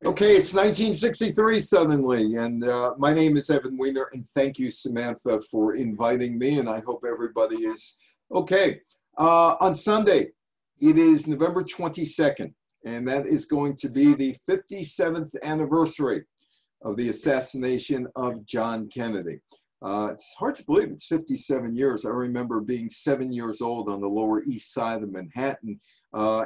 Okay, it's 1963 suddenly, and my name is Evan Weiner, and thank you, Samantha, for inviting me, and I hope everybody is okay. On Sunday, it is November 22nd, and that is going to be the 57th anniversary of the assassination of John Kennedy. It's hard to believe it's 57 years. I remember being 7 years old on the Lower East Side of Manhattan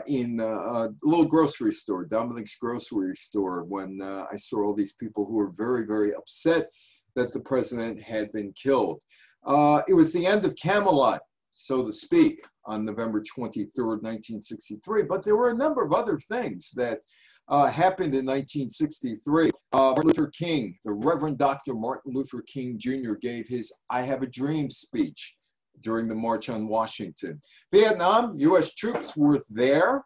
in a little grocery store, Dominic's grocery store, when I saw all these people who were very, very upset that the president had been killed. It was the end of Camelot, so to speak, on November 23rd, 1963. But there were a number of other things that happened in 1963. Martin Luther King, the Reverend Dr. Martin Luther King Jr. gave his I Have a Dream speech during the March on Washington. Vietnam, U.S. troops were there,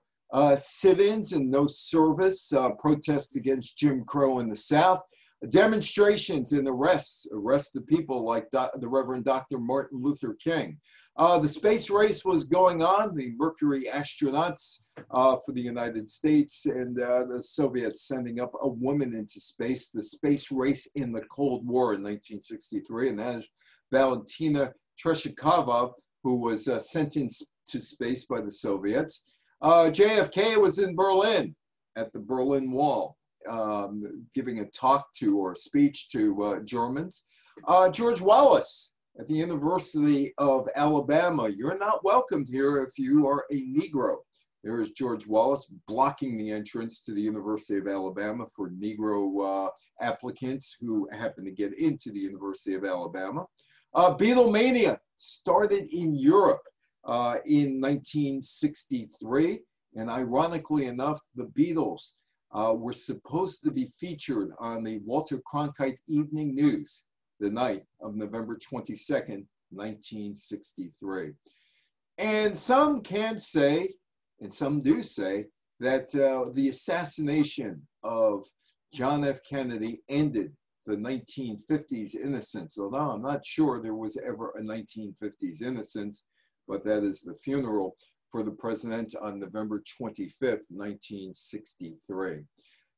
sit-ins and no service, protests against Jim Crow in the South, demonstrations and arrests of people like the Reverend Dr. Martin Luther King. The space race was going on, the Mercury astronauts for the United States and the Soviets sending up a woman into space, the space race in the Cold War in 1963, and that is Valentina Tereshkova, who was sent into space by the Soviets. JFK was in Berlin at the Berlin Wall, giving a talk to or speech to Germans. George Wallace at the University of Alabama. You're not welcomed here if you are a Negro. There is George Wallace blocking the entrance to the University of Alabama for Negro applicants who happen to get into the University of Alabama. Beatlemania started in Europe in 1963, and ironically enough, the Beatles were supposed to be featured on the Walter Cronkite Evening News the night of November 22nd, 1963. And some can say, and some do say, that the assassination of John F. Kennedy ended the 1950s innocence, although I'm not sure there was ever a 1950s innocence, but that is the funeral for the president on November 25th, 1963.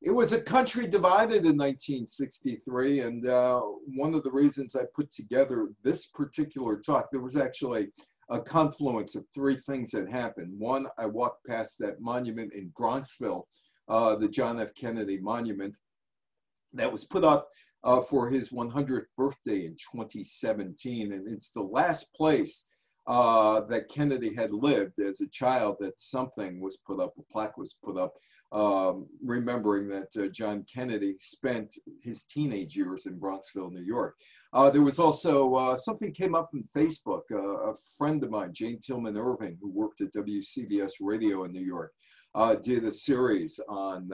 It was a country divided in 1963, and one of the reasons I put together this particular talk, there was actually a confluence of three things that happened. One, I walked past that monument in Bronxville, the John F. Kennedy Monument, that was put up for his 100th birthday in 2017, and it's the last place that Kennedy had lived as a child that something was put up, a plaque was put up, remembering that John Kennedy spent his teenage years in Bronxville, New York. There was also something came up on Facebook. A friend of mine, Jane Tillman Irving, who worked at WCBS Radio in New York, did a series on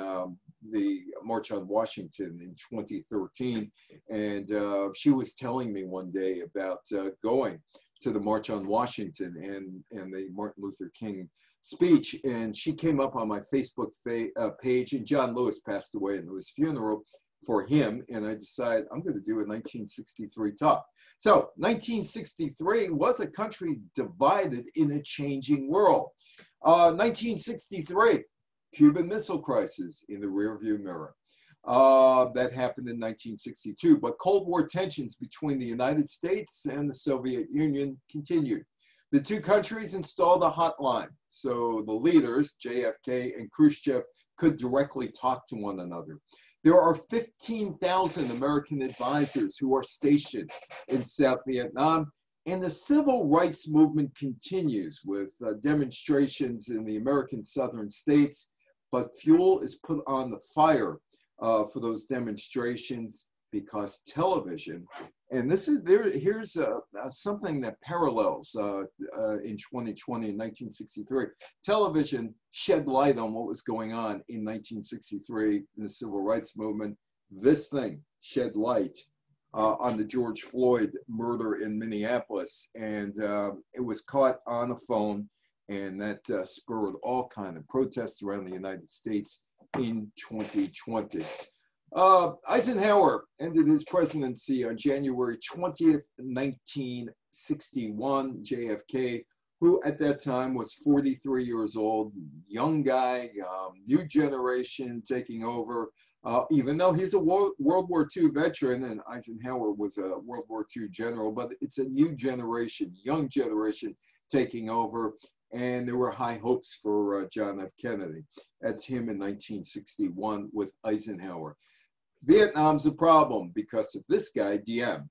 the March on Washington in 2013. And she was telling me one day about going to the March on Washington and the Martin Luther King speech. And she came up on my Facebook page, and John Lewis passed away in his funeral for him. And I decided I'm going to do a 1963 talk. So 1963 was a country divided in a changing world. 1963, Cuban Missile Crisis in the rearview mirror. That happened in 1962, but Cold War tensions between the United States and the Soviet Union continued. The two countries installed a hotline, so the leaders, JFK and Khrushchev, could directly talk to one another. There are 15,000 American advisors who are stationed in South Vietnam, and the civil rights movement continues with demonstrations in the American southern states, but fuel is put on the fire for those demonstrations because television, and this is here's something that parallels in 2020 and 1963. Television shed light on what was going on in 1963 in the civil rights movement. This thing shed light on the George Floyd murder in Minneapolis, and it was caught on a phone, and that spurred all kinds of protests around the United States in 2020. Eisenhower ended his presidency on January 20th, 1961. JFK who at that time was 43 years old, young guy, new generation taking over. Even though he's a World War II veteran and Eisenhower was a World War II general, but it's a new generation, young generation taking over. And there were high hopes for John F. Kennedy. That's him in 1961 with Eisenhower. Vietnam's a problem because of this guy, Diem.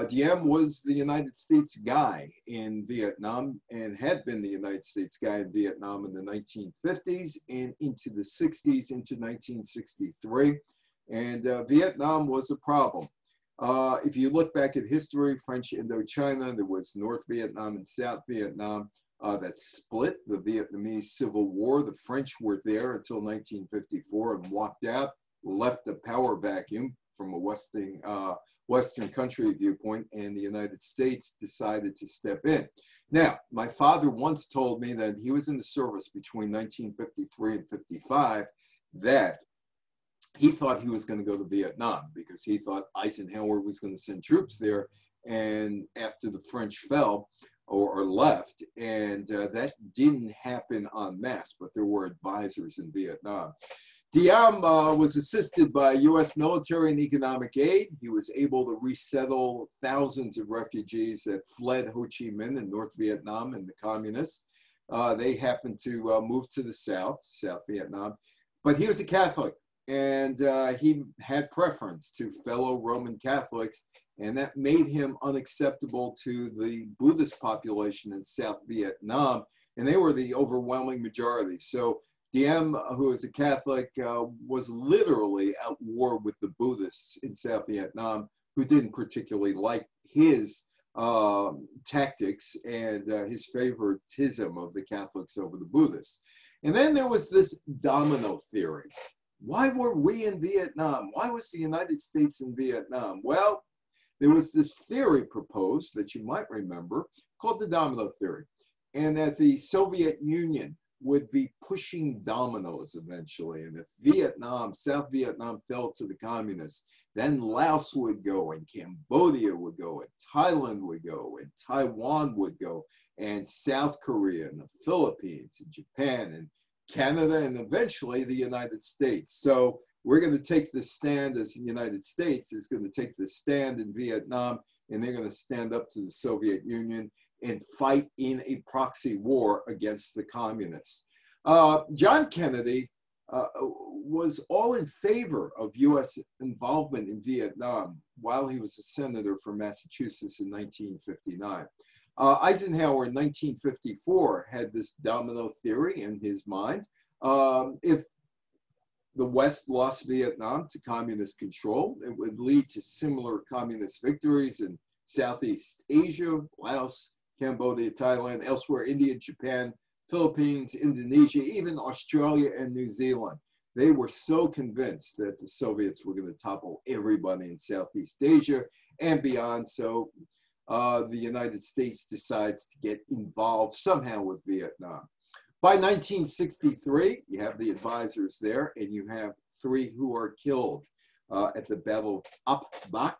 Diem was the United States guy in Vietnam and had been the United States guy in Vietnam in the 1950s and into the 60s, into 1963. And Vietnam was a problem. If you look back at history, French Indochina, there was North Vietnam and South Vietnam that split the Vietnamese Civil War. The French were there until 1954 and walked out, left a power vacuum from a Western country viewpoint, and the United States decided to step in. Now, my father once told me that he was in the service between 1953 and 55, that he thought he was going to go to Vietnam because he thought Eisenhower was going to send troops there. And after the French fell or left, and that didn't happen en masse, but there were advisors in Vietnam. Diem was assisted by U.S. military and economic aid. He was able to resettle thousands of refugees that fled Ho Chi Minh in North Vietnam and the communists. They happened to move to the South Vietnam, but he was a Catholic, and he had preference to fellow Roman Catholics, and that made him unacceptable to the Buddhist population in South Vietnam, and they were the overwhelming majority. So Diem, who is a Catholic, was literally at war with the Buddhists in South Vietnam, who didn't particularly like his tactics and his favoritism of the Catholics over the Buddhists. And then there was this domino theory. Why were we in Vietnam? Why was the United States in Vietnam? Well, there was this theory proposed that you might remember called the domino theory, and that the Soviet Union would be pushing dominoes eventually. And if Vietnam, South Vietnam fell to the communists, then Laos would go, and Cambodia would go, and Thailand would go, and Taiwan would go, and South Korea, and the Philippines, and Japan, and Canada, and eventually the United States. So we're going to take the stand as the United States is going to take the stand in Vietnam, and they're going to stand up to the Soviet Union and fight in a proxy war against the communists. John Kennedy was all in favor of U.S. involvement in Vietnam while he was a senator from Massachusetts in 1959. Eisenhower in 1954 had this domino theory in his mind. If the West lost Vietnam to communist control, it would lead to similar communist victories in Southeast Asia, Laos, Cambodia, Thailand, elsewhere, India, Japan, Philippines, Indonesia, even Australia and New Zealand. They were so convinced that the Soviets were going to topple everybody in Southeast Asia and beyond. So the United States decides to get involved somehow with Vietnam. By 1963, you have the advisors there, and you have 3 who are killed at the Battle of Ap Bac.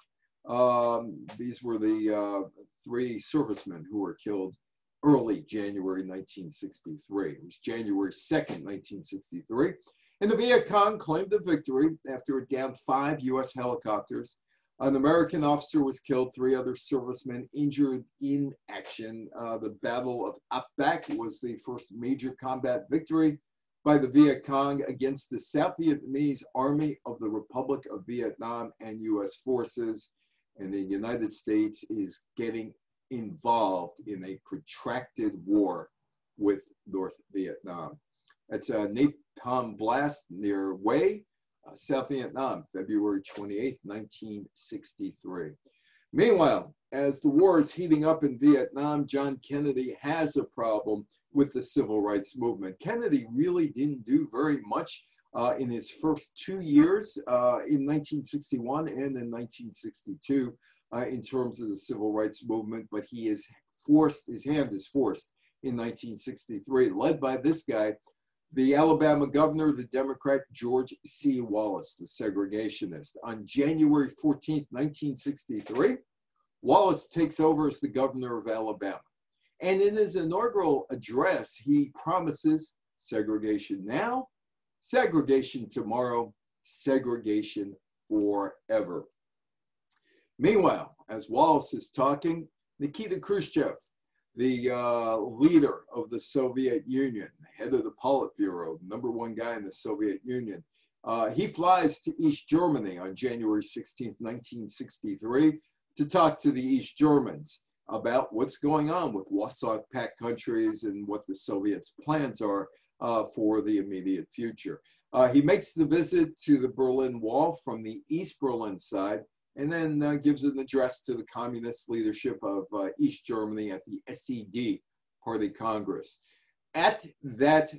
These were the 3 servicemen who were killed early January 1963. It was January 2nd, 1963. And the Viet Cong claimed the victory after it downed 5 U.S. helicopters. An American officer was killed, 3 other servicemen injured in action. The Battle of Ap Bac was the first major combat victory by the Viet Cong against the South Vietnamese Army of the Republic of Vietnam and U.S. forces. And the United States is getting involved in a protracted war with North Vietnam. That's a napalm blast near Hue, South Vietnam, February 28th, 1963. Meanwhile, as the war is heating up in Vietnam, John Kennedy has a problem with the civil rights movement. Kennedy really didn't do very much in his first 2 years in 1961 and in 1962 in terms of the civil rights movement, but he is forced, his hand is forced in 1963, led by this guy, the Alabama governor, the Democrat George C. Wallace, the segregationist. On January 14th, 1963, Wallace takes over as the governor of Alabama. And in his inaugural address, he promises segregation now, segregation tomorrow, segregation forever. Meanwhile, as Wallace is talking, Nikita Khrushchev, the leader of the Soviet Union, head of the Politburo, #1 guy in the Soviet Union, he flies to East Germany on January 16th, 1963, to talk to the East Germans about what's going on with Warsaw Pact countries and what the Soviets' plans are for the immediate future. He makes the visit to the Berlin Wall from the East Berlin side, and then gives an address to the communist leadership of East Germany at the SED Party Congress. At that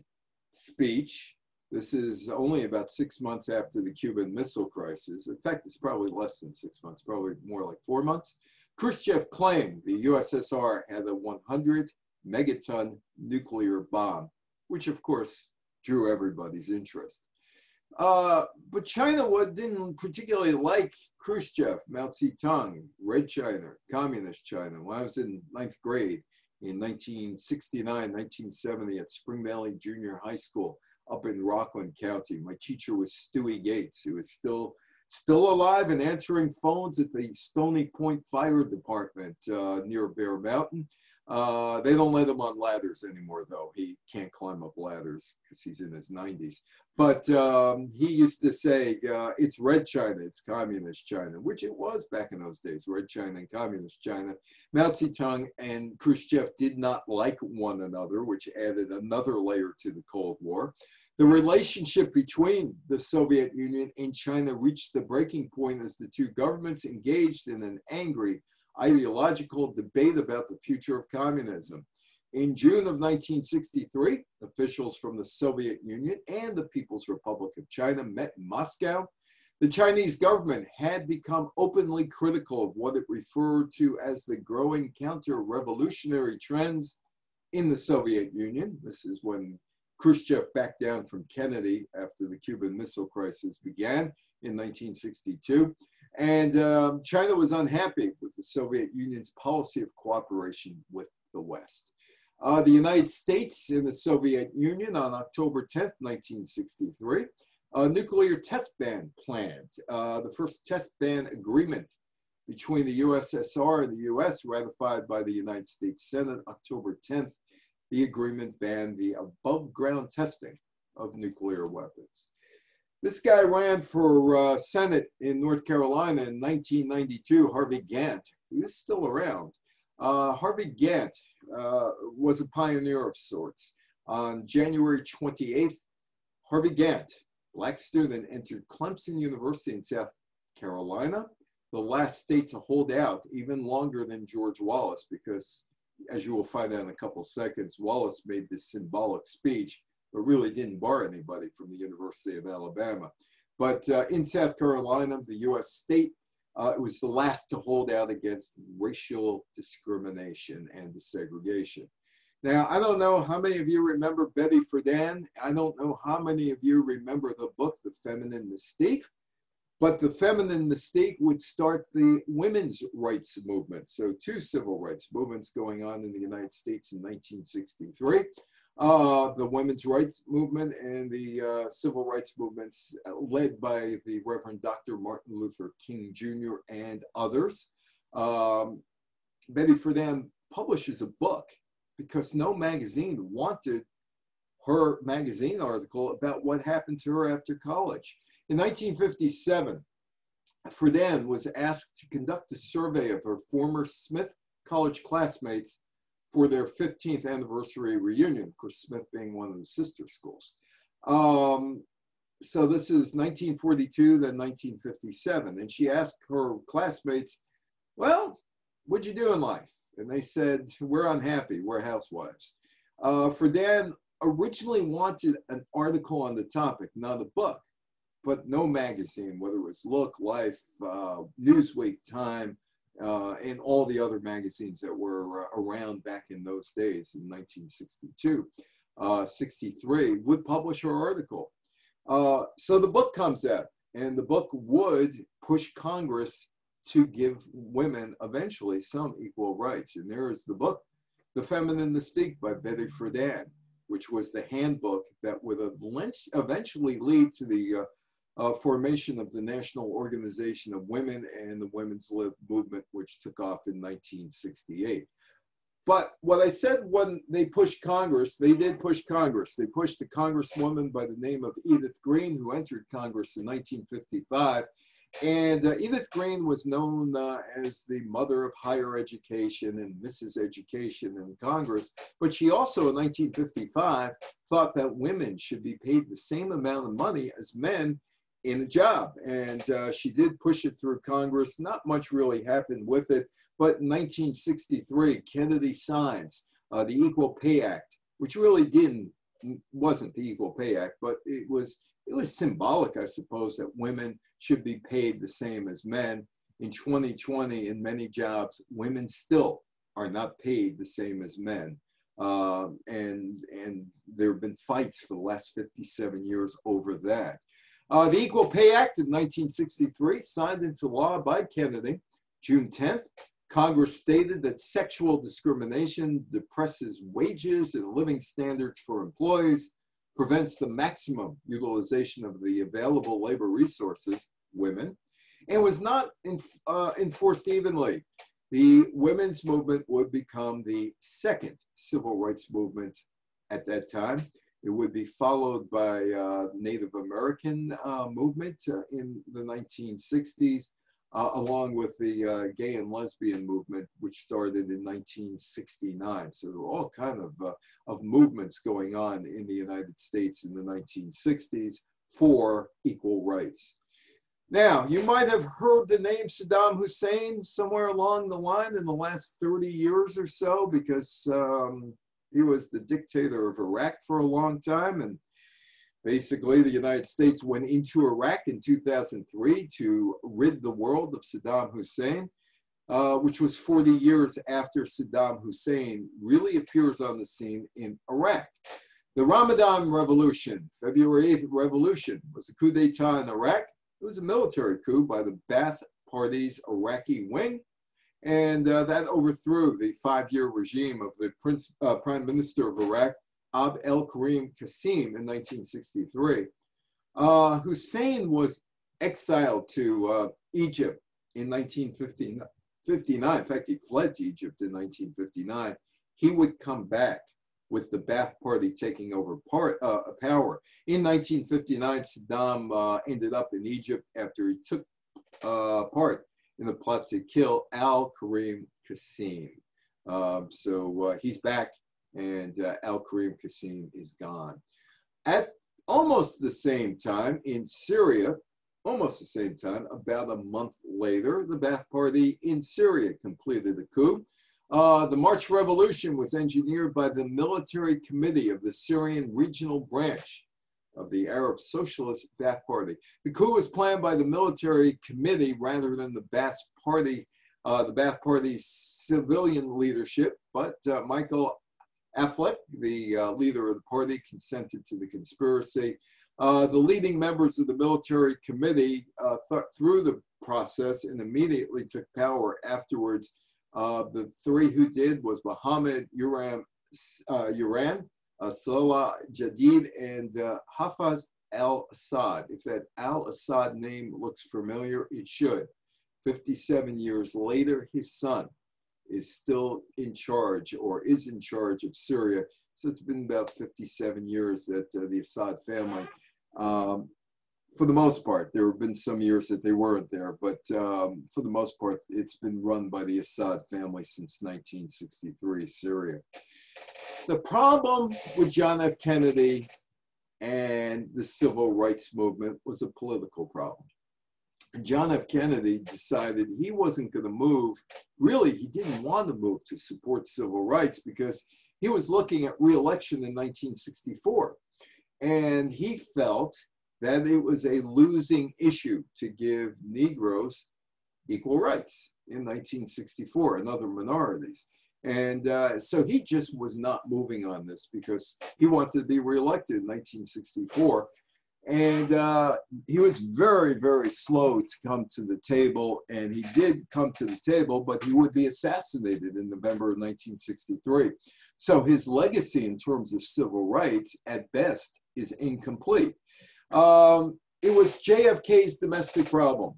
speech, this is only about 6 months after the Cuban Missile Crisis. In fact, it's probably less than 6 months, probably more like 4 months. Khrushchev claimed the USSR had a 100 megaton nuclear bomb, which of course drew everybody's interest. But China didn't particularly like Khrushchev, Mao Zedong, Red China, Communist China. When I was in 9th grade in 1969, 1970 at Spring Valley Junior High School up in Rockland County, my teacher was Stewie Gates, who is still alive and answering phones at the Stony Point Fire Department near Bear Mountain. They don't let him on ladders anymore, though. He can't climb up ladders because he's in his 90s. But he used to say, it's Red China, it's Communist China, which it was back in those days, Red China and Communist China. Mao Zedong and Khrushchev did not like one another, which added another layer to the Cold War. The relationship between the Soviet Union and China reached the breaking point as the two governments engaged in an angry ideological debate about the future of communism. In June of 1963, officials from the Soviet Union and the People's Republic of China met in Moscow. The Chinese government had become openly critical of what it referred to as the growing counter-revolutionary trends in the Soviet Union. This is when Khrushchev backed down from Kennedy after the Cuban Missile Crisis began in 1962. And China was unhappy with the Soviet Union's policy of cooperation with the West. The United States and the Soviet Union on October 10th, 1963, a nuclear test ban planned. The first test ban agreement between the USSR and the US ratified by the United States Senate October 10th. The agreement banned the above-ground testing of nuclear weapons. This guy ran for Senate in North Carolina in 1992, Harvey Gantt, who is still around. Harvey Gantt was a pioneer of sorts. On January 28th, Harvey Gantt, black student, entered Clemson University in South Carolina, the last state to hold out even longer than George Wallace, because as you will find out in a couple seconds, Wallace made this symbolic speech, but really didn't bar anybody from the University of Alabama. But in South Carolina, the US state, it was the last to hold out against racial discrimination and desegregation. Now, I don't know how many of you remember Betty Friedan. I don't know how many of you remember the book, The Feminine Mystique. But the feminine mystique would start the women's rights movement. So 2 civil rights movements going on in the United States in 1963. The women's rights movement and the civil rights movements led by the Reverend Dr. Martin Luther King Jr. and others. Betty Friedan publishes a book because no magazine wanted her magazine article about what happened to her after college. In 1957, Friedan was asked to conduct a survey of her former Smith College classmates for their 15th anniversary reunion, of course, Smith being one of the sister schools. So this is 1942, then 1957. And she asked her classmates, well, what'd you do in life? And they said, we're unhappy, we're housewives. Friedan originally wanted an article on the topic, not a book, but no magazine, whether it was Look, Life, Newsweek, Time, and all the other magazines that were around back in those days in 1962, 63, would publish her article. So the book comes out, and the book would push Congress to give women eventually some equal rights. And there is the book, The Feminine Mystique by Betty Friedan, which was the handbook that would eventually lead to the formation of the National Organization of Women and the Women's Lib movement, which took off in 1968. But what I said when they pushed Congress, they did push Congress. They pushed a congresswoman by the name of Edith Green, who entered Congress in 1955. And Edith Green was known as the mother of higher education and Mrs. Education in Congress. But she also, in 1955, thought that women should be paid the same amount of money as men in a job. And she did push it through Congress. Not much really happened with it. But in 1963, Kennedy signs the Equal Pay Act, which really wasn't the Equal Pay Act, but it was symbolic, I suppose, that women should be paid the same as men. In 2020, in many jobs, women still are not paid the same as men. And there have been fights for the last 57 years over that. The Equal Pay Act of 1963, signed into law by Kennedy, June 10th, Congress stated that sexual discrimination depresses wages and living standards for employees, prevents the maximum utilization of the available labor resources, women, and was not enforced evenly. The women's movement would become the second civil rights movement at that time. It would be followed by Native American movement in the 1960s, along with the gay and lesbian movement, which started in 1969. So there were all kind of movements going on in the United States in the 1960s for equal rights. Now, you might have heard the name Saddam Hussein somewhere along the line in the last 30 years or so, because he was the dictator of Iraq for a long time. And basically, the United States went into Iraq in 2003 to rid the world of Saddam Hussein, which was 40 years after Saddam Hussein really appears on the scene in Iraq. The Ramadan Revolution, February 8th Revolution, was a coup d'etat in Iraq. It was a military coup by the Ba'ath Party's Iraqi wing, and that overthrew the 5-year regime of the Prime Minister of Iraq, Abd el-Karim Qasim, in 1963. Hussein was exiled to Egypt in 1959. In fact, he fled to Egypt in 1959. He would come back with the Ba'ath Party taking over power. In 1959, Saddam ended up in Egypt after he took part in the plot to kill al-Karim Qasim. So he's back, and al-Karim Qasim is gone. At almost the same time in Syria, almost the same time, about a month later, the Ba'ath Party in Syria completed a coup. The March Revolution was engineered by the Military Committee of the Syrian Regional Branch of the Arab Socialist Ba'ath Party. The coup was planned by the Military Committee rather than the Ba'ath Party's civilian leadership, but Michael Affleck, the leader of the party, consented to the conspiracy. The leading members of the Military Committee thought through the process and immediately took power afterwards. The three who did was Mohammed Yuran, Salah Jadid, and Hafez al-Assad. If that al-Assad name looks familiar, it should. 57 years later, his son is still in charge, or is in charge of Syria. So it's been about 57 years that the Assad family, for the most part, there have been some years that they weren't there, but for the most part, it's been run by the Assad family since 1963, Syria. The problem with John F. Kennedy and the civil rights movement was a political problem. John F. Kennedy decided he wasn't going to move. Really, he didn't want to move to support civil rights because he was looking at re-election in 1964. And he felt that it was a losing issue to give Negroes equal rights in 1964 and other minorities. And so he just was not moving on this because he wanted to be reelected in 1964. And he was very, very slow to come to the table. And he did come to the table, but he would be assassinated in November of 1963. So his legacy in terms of civil rights, at best, is incomplete. It was JFK's domestic problem.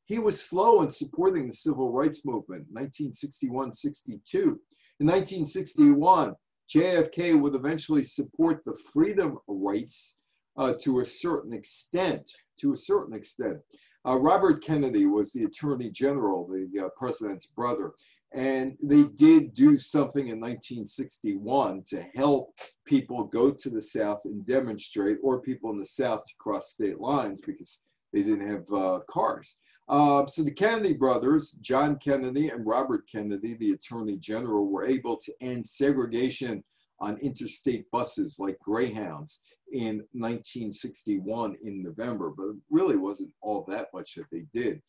He was slow in supporting the civil rights movement, 1961-62. In 1961, JFK would eventually support the freedom rights to a certain extent. Robert Kennedy was the Attorney General, the president's brother, and they did do something in 1961 to help people go to the South and demonstrate, or people in the South to cross state lines because they didn't have cars. So the Kennedy brothers, John Kennedy and Robert Kennedy, the Attorney General, were able to end segregation on interstate buses like Greyhounds in 1961 in November, but it really wasn't all that much that they did.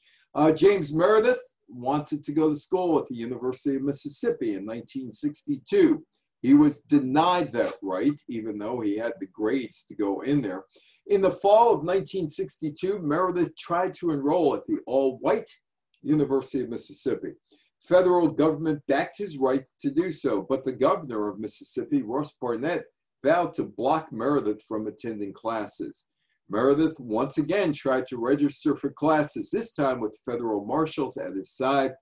James Meredith wanted to go to school at the University of Mississippi in 1962. He was denied that right, even though he had the grades to go in there. In the fall of 1962, Meredith tried to enroll at the all-white University of Mississippi. Federal government backed his right to do so, but the governor of Mississippi, Ross Barnett, vowed to block Meredith from attending classes. Meredith once again tried to register for classes, this time with federal marshals at his side.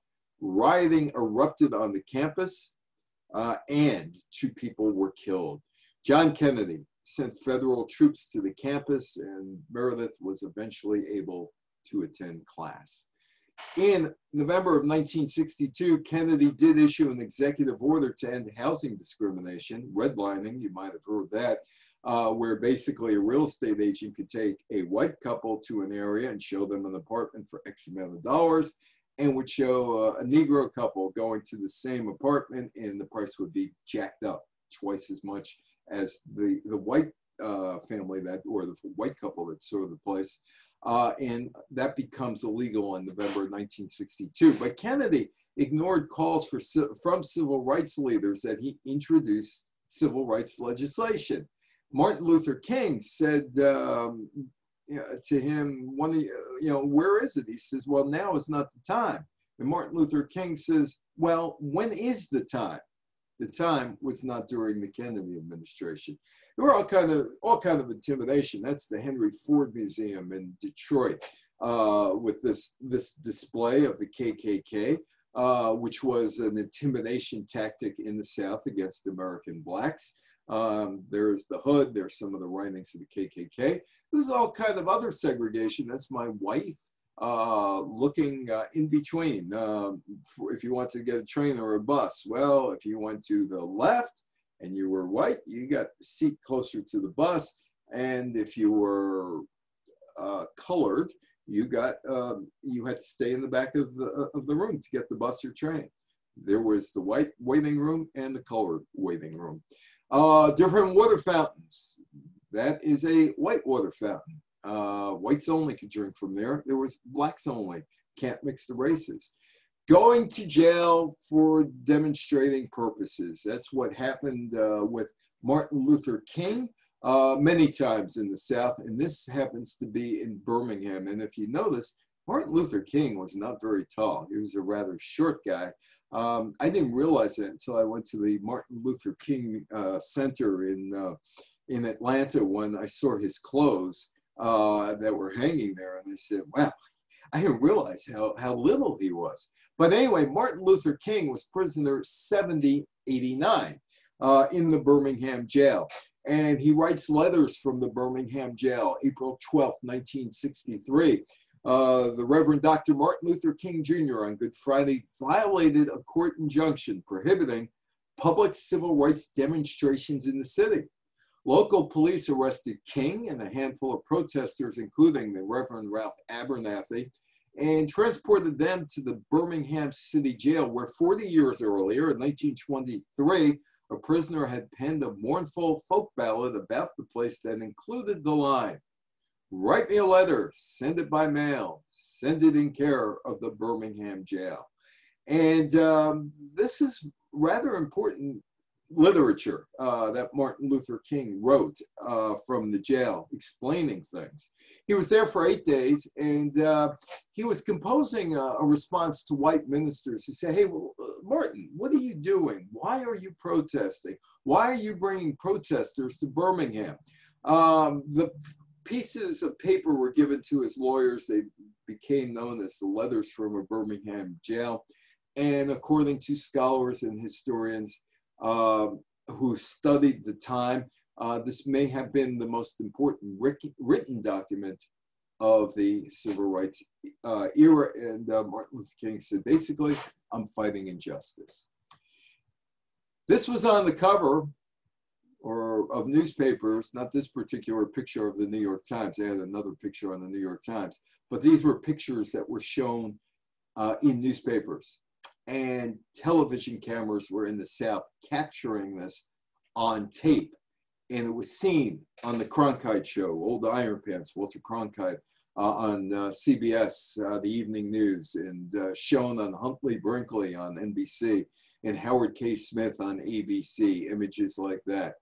Rioting erupted on the campus, and 2 people were killed. John Kennedy sent federal troops to the campus, and Meredith was eventually able to attend class. In November of 1962, Kennedy did issue an executive order to end housing discrimination, redlining, you might have heard that, where basically a real estate agent could take a white couple to an area and show them an apartment for X amount of dollars, and would show a Negro couple going to the same apartment, and the price would be jacked up twice as much as the white family that, or the white couple that saw the place. And that becomes illegal in November of 1962. But Kennedy ignored calls from civil rights leaders that he introduced civil rights legislation. Martin Luther King said to him, where is it? He says, well, now is not the time. And Martin Luther King says, well, when is the time? The time was not during the Kennedy administration. There were all kind of intimidation. That's the Henry Ford Museum in Detroit, with this display of the KKK, which was an intimidation tactic in the South against American blacks. There's the hood. There's some of the writings of the KKK. This is all kind of other segregation. That's my wife looking in between. If you want to get a train or a bus, well, if you went to the left and you were white, you got the seat closer to the bus. And if you were colored, you got you had to stay in the back of the room to get the bus or train. There was the white waiting room and the colored waiting room. Different water fountains. That is a white water fountain. Whites only could drink from there. There was blacks only. Can't mix the races. Going to jail for demonstrating purposes. That's what happened with Martin Luther King many times in the South. And this happens to be in Birmingham. And if you notice, Martin Luther King was not very tall. He was a rather short guy. I didn't realize that until I went to the Martin Luther King Center in Atlanta when I saw his clothes that were hanging there. And I said, wow, I didn't realize how little he was. But anyway, Martin Luther King was prisoner 7089 in the Birmingham jail. And he writes letters from the Birmingham jail, April 12th, 1963. The Reverend Dr. Martin Luther King Jr. on Good Friday violated a court injunction prohibiting public civil rights demonstrations in the city. Local police arrested King and a handful of protesters, including the Reverend Ralph Abernathy, and transported them to the Birmingham City Jail, where 40 years earlier, in 1923, a prisoner had penned a mournful folk ballad about the place that included the line, "Write me a letter, send it by mail, send it in care of the Birmingham jail." And this is rather important literature that Martin Luther King wrote from the jail, explaining things. He was there for 8 days, and he was composing a response to white ministers who say, hey, well, Martin, what are you doing? Why are you protesting? Why are you bringing protesters to Birmingham? The pieces of paper were given to his lawyers. They became known as the letters from a Birmingham jail. And according to scholars and historians who studied the time, this may have been the most important written document of the civil rights era. And Martin Luther King said, basically, I'm fighting injustice. This was on the cover of newspapers, not this particular picture of the New York Times. They had another picture on the New York Times, but these were pictures that were shown in newspapers. And television cameras were in the South capturing this on tape. And it was seen on the Cronkite show, Old Iron Pants, Walter Cronkite, on CBS, the evening news, and shown on Huntley Brinkley on NBC, and Howard K. Smith on ABC, images like that.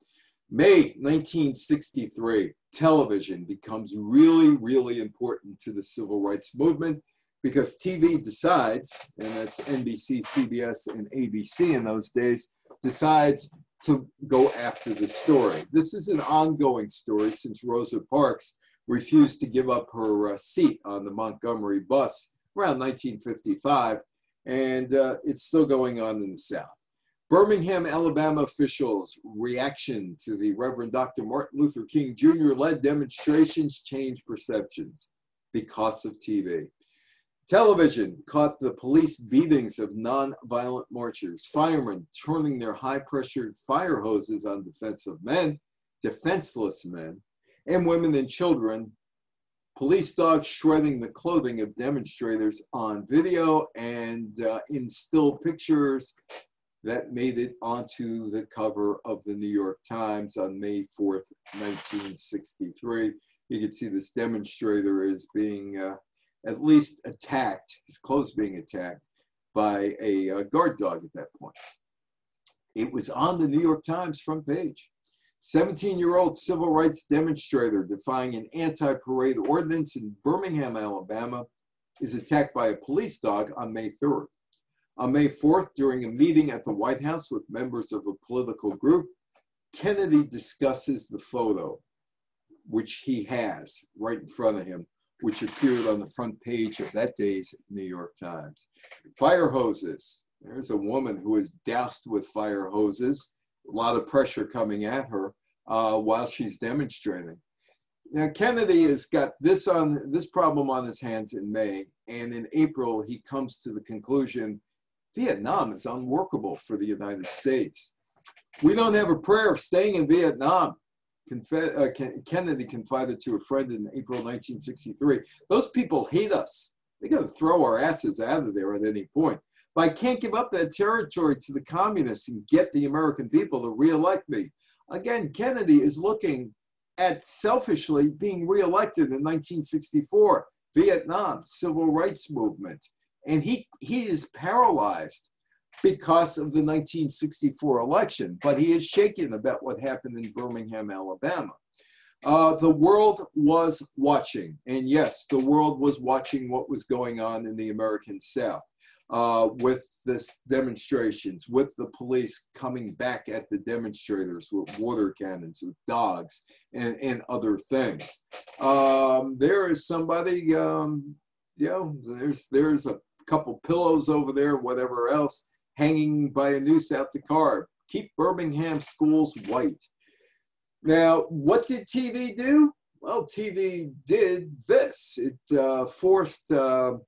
May 1963, television becomes really, really important to the civil rights movement, because TV decides, and that's NBC, CBS, and ABC in those days, decides to go after the story. This is an ongoing story since Rosa Parks refused to give up her seat on the Montgomery bus around 1955, and it's still going on in the South. Birmingham, Alabama officials' reaction to the Reverend Dr. Martin Luther King Jr. led demonstrations changed perceptions because of TV. Television caught the police beatings of non-violent marchers, firemen turning their high-pressured fire hoses on defenseless men, and women and children, police dogs shredding the clothing of demonstrators on video, and in still pictures that made it onto the cover of the New York Times on May 4th, 1963. You can see this demonstrator is being at least attacked, his clothes being attacked by a guard dog at that point. It was on the New York Times front page. 17-year-old civil rights demonstrator defying an anti-parade ordinance in Birmingham, Alabama, is attacked by a police dog on May 3rd. On May 4th, during a meeting at the White House with members of a political group, Kennedy discusses the photo, which he has right in front of him, which appeared on the front page of that day's New York Times. Fire hoses. There's a woman who is doused with fire hoses, a lot of pressure coming at her while she's demonstrating. Now, Kennedy has got this problem on his hands in May, and in April, he comes to the conclusion Vietnam is unworkable for the United States. We don't have a prayer staying in Vietnam. Kennedy confided to a friend in April 1963, those people hate us. They're going to throw our asses out of there at any point. But I can't give up that territory to the communists and get the American people to reelect me. Again, Kennedy is looking at selfishly being reelected in 1964, Vietnam, civil rights movement. And he is paralyzed because of the 1964 election, but he is shaken about what happened in Birmingham, Alabama. The world was watching, and yes, the world was watching what was going on in the American South with this demonstrations, with the police coming back at the demonstrators with water cannons, with dogs, and other things. There is somebody, you know, there's a couple pillows over there, whatever else, hanging by a noose out the car. Keep Birmingham schools white. Now, what did TV do? Well, TV did this. It forced Abe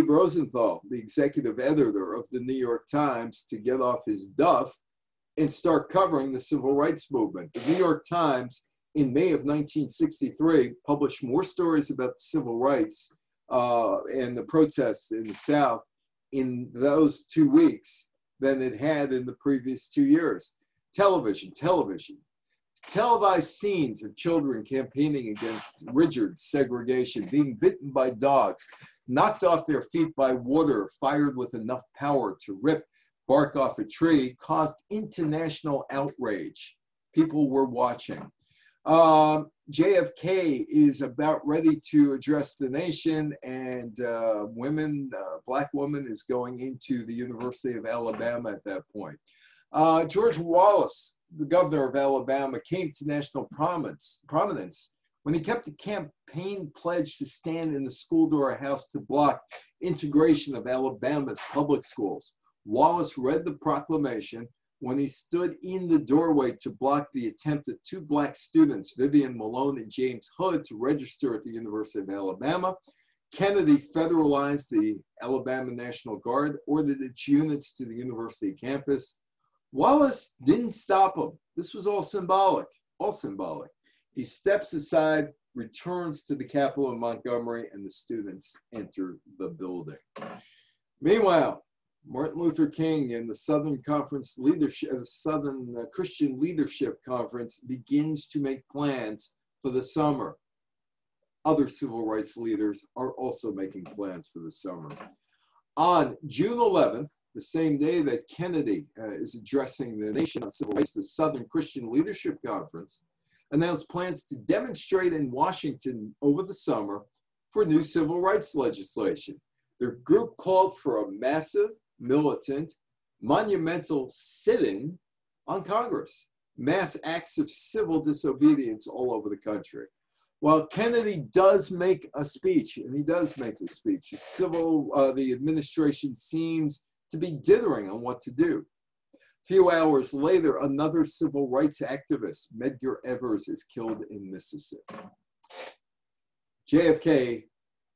Rosenthal, the executive editor of the New York Times, to get off his duff and start covering the civil rights movement. The New York Times, in May of 1963, published more stories about civil rights and the protests in the South in those 2 weeks than it had in the previous 2 years. Television. Televised scenes of children campaigning against rigid segregation, being bitten by dogs, knocked off their feet by water fired with enough power to rip bark off a tree caused international outrage. People were watching. JFK is about ready to address the nation, and black woman is going into the University of Alabama at that point. George Wallace, the governor of Alabama, came to national prominence when he kept a campaign pledge to stand in the school door house to block integration of Alabama's public schools. Wallace read the proclamation when he stood in the doorway to block the attempt of two black students, Vivian Malone and James Hood, to register at the University of Alabama. Kennedy federalized the Alabama National Guard, ordered its units to the university campus. Wallace didn't stop him. This was all symbolic, all symbolic. He steps aside, returns to the Capitol in Montgomery, and the students enter the building. Meanwhile, Martin Luther King and the Southern Christian Leadership Conference begins to make plans for the summer. Other civil rights leaders are also making plans for the summer. On June 11th, the same day that Kennedy is addressing the nation on civil rights, the Southern Christian Leadership Conference announced plans to demonstrate in Washington over the summer for new civil rights legislation. Their group called for a massive, militant, monumental sit-in on Congress, mass acts of civil disobedience all over the country. While Kennedy does make a speech, and he does make a speech, the administration seems to be dithering on what to do. A few hours later, another civil rights activist, Medgar Evers, is killed in Mississippi. JFK,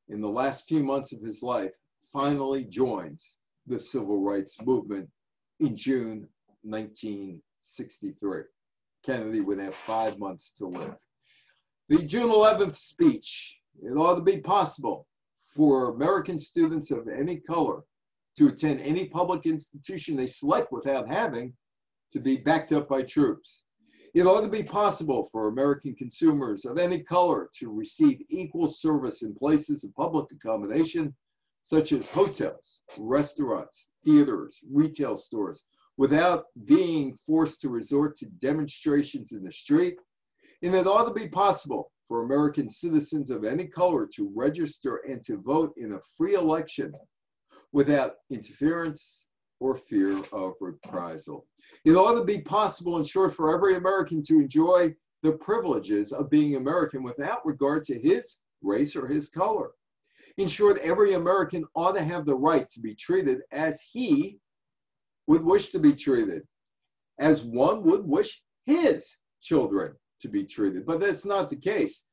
in the last few months of his life, finally joins the civil rights movement in June 1963. Kennedy would have 5 months to live. The June 11th speech, it ought to be possible for American students of any color to attend any public institution they select without having to be backed up by troops. It ought to be possible for American consumers of any color to receive equal service in places of public accommodation, such as hotels, restaurants, theaters, retail stores, without being forced to resort to demonstrations in the street. And it ought to be possible for American citizens of any color to register and to vote in a free election without interference or fear of reprisal. It ought to be possible, in short, for every American to enjoy the privileges of being American without regard to his race or his color. In short, every American ought to have the right to be treated as he would wish to be treated, as one would wish his children to be treated. But that's not the case.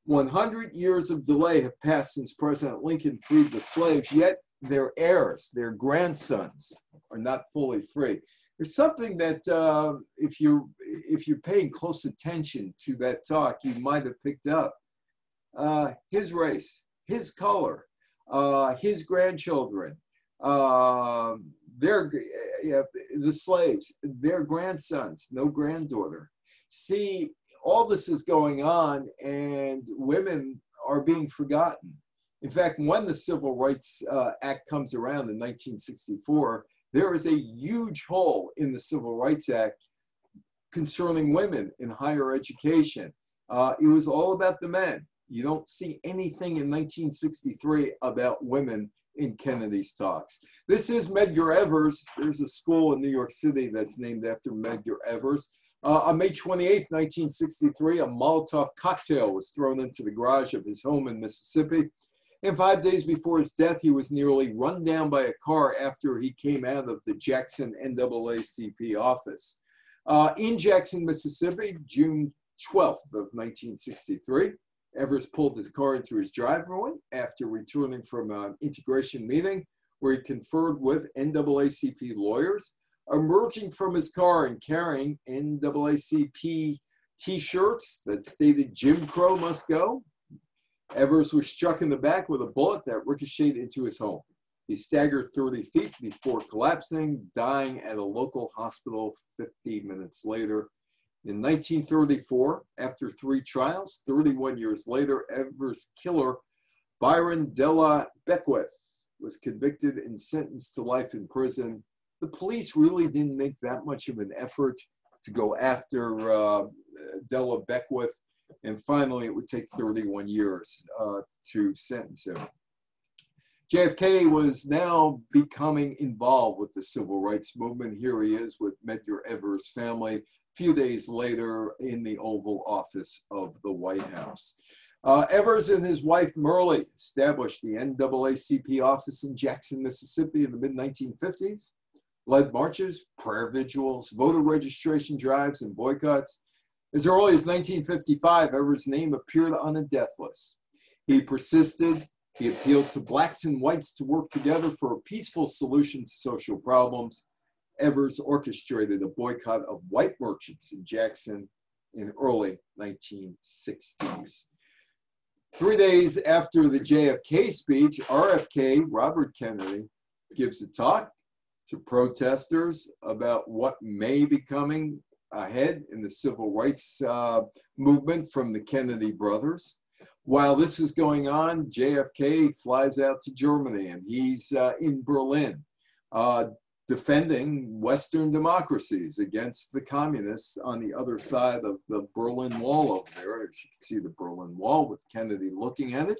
100 years of delay have passed since President Lincoln freed the slaves, yet their heirs, their grandsons, are not fully free. There's something that if you're paying close attention to that talk, you might have picked up. His race, his color, his grandchildren, the slaves, their grandsons, no granddaughter. See, all this is going on, and women are being forgotten. In fact, when the Civil Rights Act comes around in 1964, there is a huge hole in the Civil Rights Act concerning women in higher education. It was all about the men. You don't see anything in 1963 about women in Kennedy's talks. This is Medgar Evers. There's a school in New York City that's named after Medgar Evers. On May 28, 1963, a Molotov cocktail was thrown into the garage of his home in Mississippi. And 5 days before his death, he was nearly run down by a car after he came out of the Jackson NAACP office. In Jackson, Mississippi, June 12th of 1963, Evers pulled his car into his driveway after returning from an integration meeting where he conferred with NAACP lawyers. Emerging from his car and carrying NAACP t-shirts that stated "Jim Crow must go," Evers was struck in the back with a bullet that ricocheted into his home. He staggered 30 feet before collapsing, dying at a local hospital 50 minutes later. In 1934, after 3 trials, 31 years later, Evers' killer, Byron Della Beckwith, was convicted and sentenced to life in prison the police really didn't make that much of an effort to go after Della Beckwith. And finally, it would take 31 years to sentence him. JFK was now becoming involved with the civil rights movement. Here he is with Medgar Evers' family a few days later in the Oval Office of the White House. Evers and his wife Merle established the NAACP office in Jackson, Mississippi in the mid-1950s, led marches, prayer vigils, voter registration drives, and boycotts. As early as 1955, Evers' name appeared on a death list. He persisted. He appealed to blacks and whites to work together for a peaceful solution to social problems. Evers orchestrated a boycott of white merchants in Jackson in early 1960s. 3 days after the JFK speech, RFK, Robert Kennedy, gives a talk to protesters about what may be coming ahead in the civil rights movement from the Kennedy brothers. While this is going on, JFK flies out to Germany, and he's in Berlin defending Western democracies against the communists on the other side of the Berlin Wall over there. As you can see the Berlin Wall with Kennedy looking at it.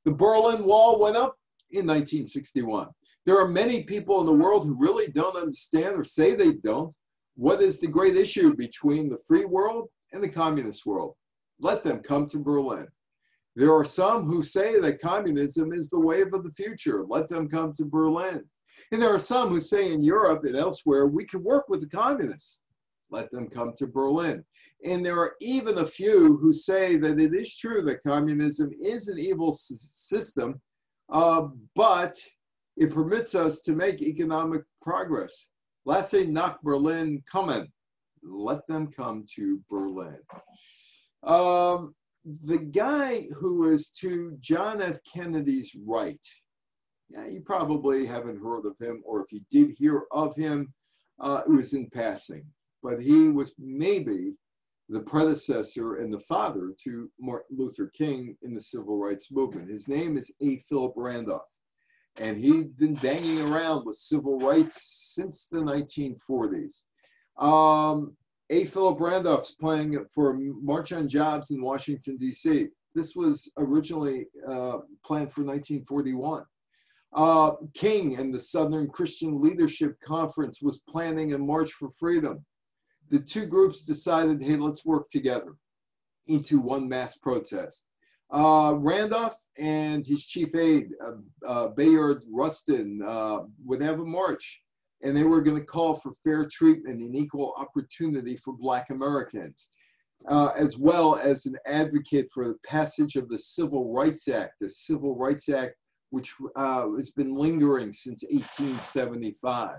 The Berlin Wall went up in 1961. There are many people in the world who really don't understand, or say they don't, what is the great issue between the free world and the communist world. Let them come to Berlin. There are some who say that communism is the wave of the future. Let them come to Berlin. And there are some who say in Europe and elsewhere, we can work with the communists. Let them come to Berlin. And there are even a few who say that it is true that communism is an evil system, but it permits us to make economic progress. Lasse nach Berlin kommen. Let them come to Berlin. The guy who is to John F. Kennedy's right, yeah, you probably haven't heard of him, or if you did hear of him, it was in passing. But he was maybe the predecessor and the father to Martin Luther King in the civil rights movement. His name is A. Philip Randolph, and he'd been banging around with civil rights since the 1940s. A. Philip Randolph's planning for a March on Jobs in Washington, D.C. This was originally planned for 1941. King and the Southern Christian Leadership Conference was planning a March for Freedom. The two groups decided, hey, let's work together into one mass protest. Randolph and his chief aide, Bayard Rustin, would have a march, and they were going to call for fair treatment and equal opportunity for Black Americans, as well as an advocate for the passage of the Civil Rights Act, which has been lingering since 1875.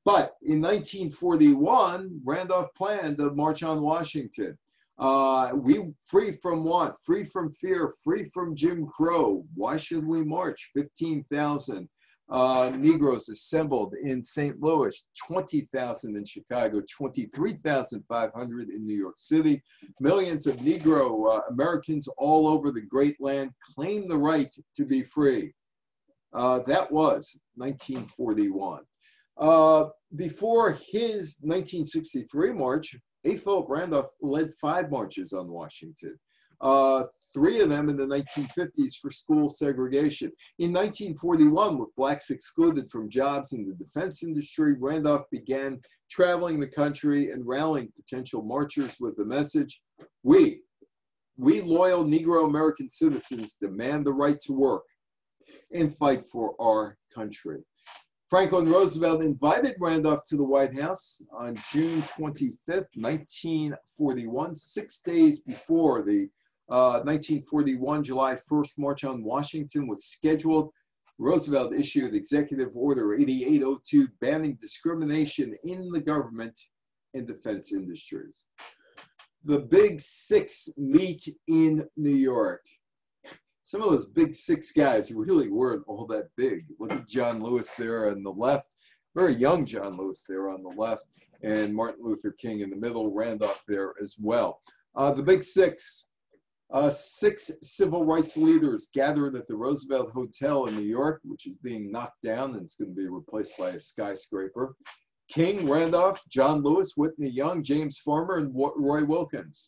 But in 1941, Randolph planned a march on Washington. We free from want, free from fear, free from Jim Crow. Why should we march? 15,000 Negroes assembled in St. Louis, 20,000 in Chicago, 23,500 in New York City. Millions of Negro Americans all over the great land claimed the right to be free. That was 1941. Before his 1963 march, A. Philip Randolph led 5 marches on Washington, 3 of them in the 1950s for school segregation. In 1941, with blacks excluded from jobs in the defense industry, Randolph began traveling the country and rallying potential marchers with the message, we loyal Negro American citizens demand the right to work and fight for our country. Franklin Roosevelt invited Randolph to the White House on June 25th, 1941, 6 days before the 1941 July 1st March on Washington was scheduled. Roosevelt issued Executive Order 8802 banning discrimination in the government and defense industries. The Big Six meet in New York. Some of those big 6 guys really weren't all that big. Look at John Lewis there on the left, very young John Lewis there on the left, and Martin Luther King in the middle, Randolph there as well. The Big Six 6 civil rights leaders gathered at the Roosevelt Hotel in New York, which is being knocked down and it's going to be replaced by a skyscraper. King, Randolph, John Lewis, Whitney Young, James Farmer, and Roy Wilkins.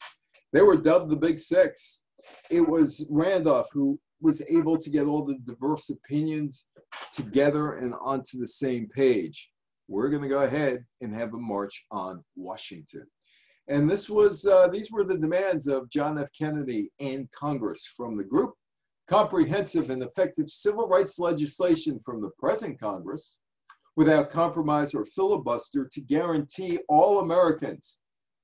They were dubbed the Big Six. It was Randolph who was able to get all the diverse opinions together and onto the same page. We're going to go ahead and have a march on Washington. And this was, these were the demands of John F. Kennedy and Congress from the group. Comprehensive and effective civil rights legislation from the present Congress without compromise or filibuster to guarantee all Americans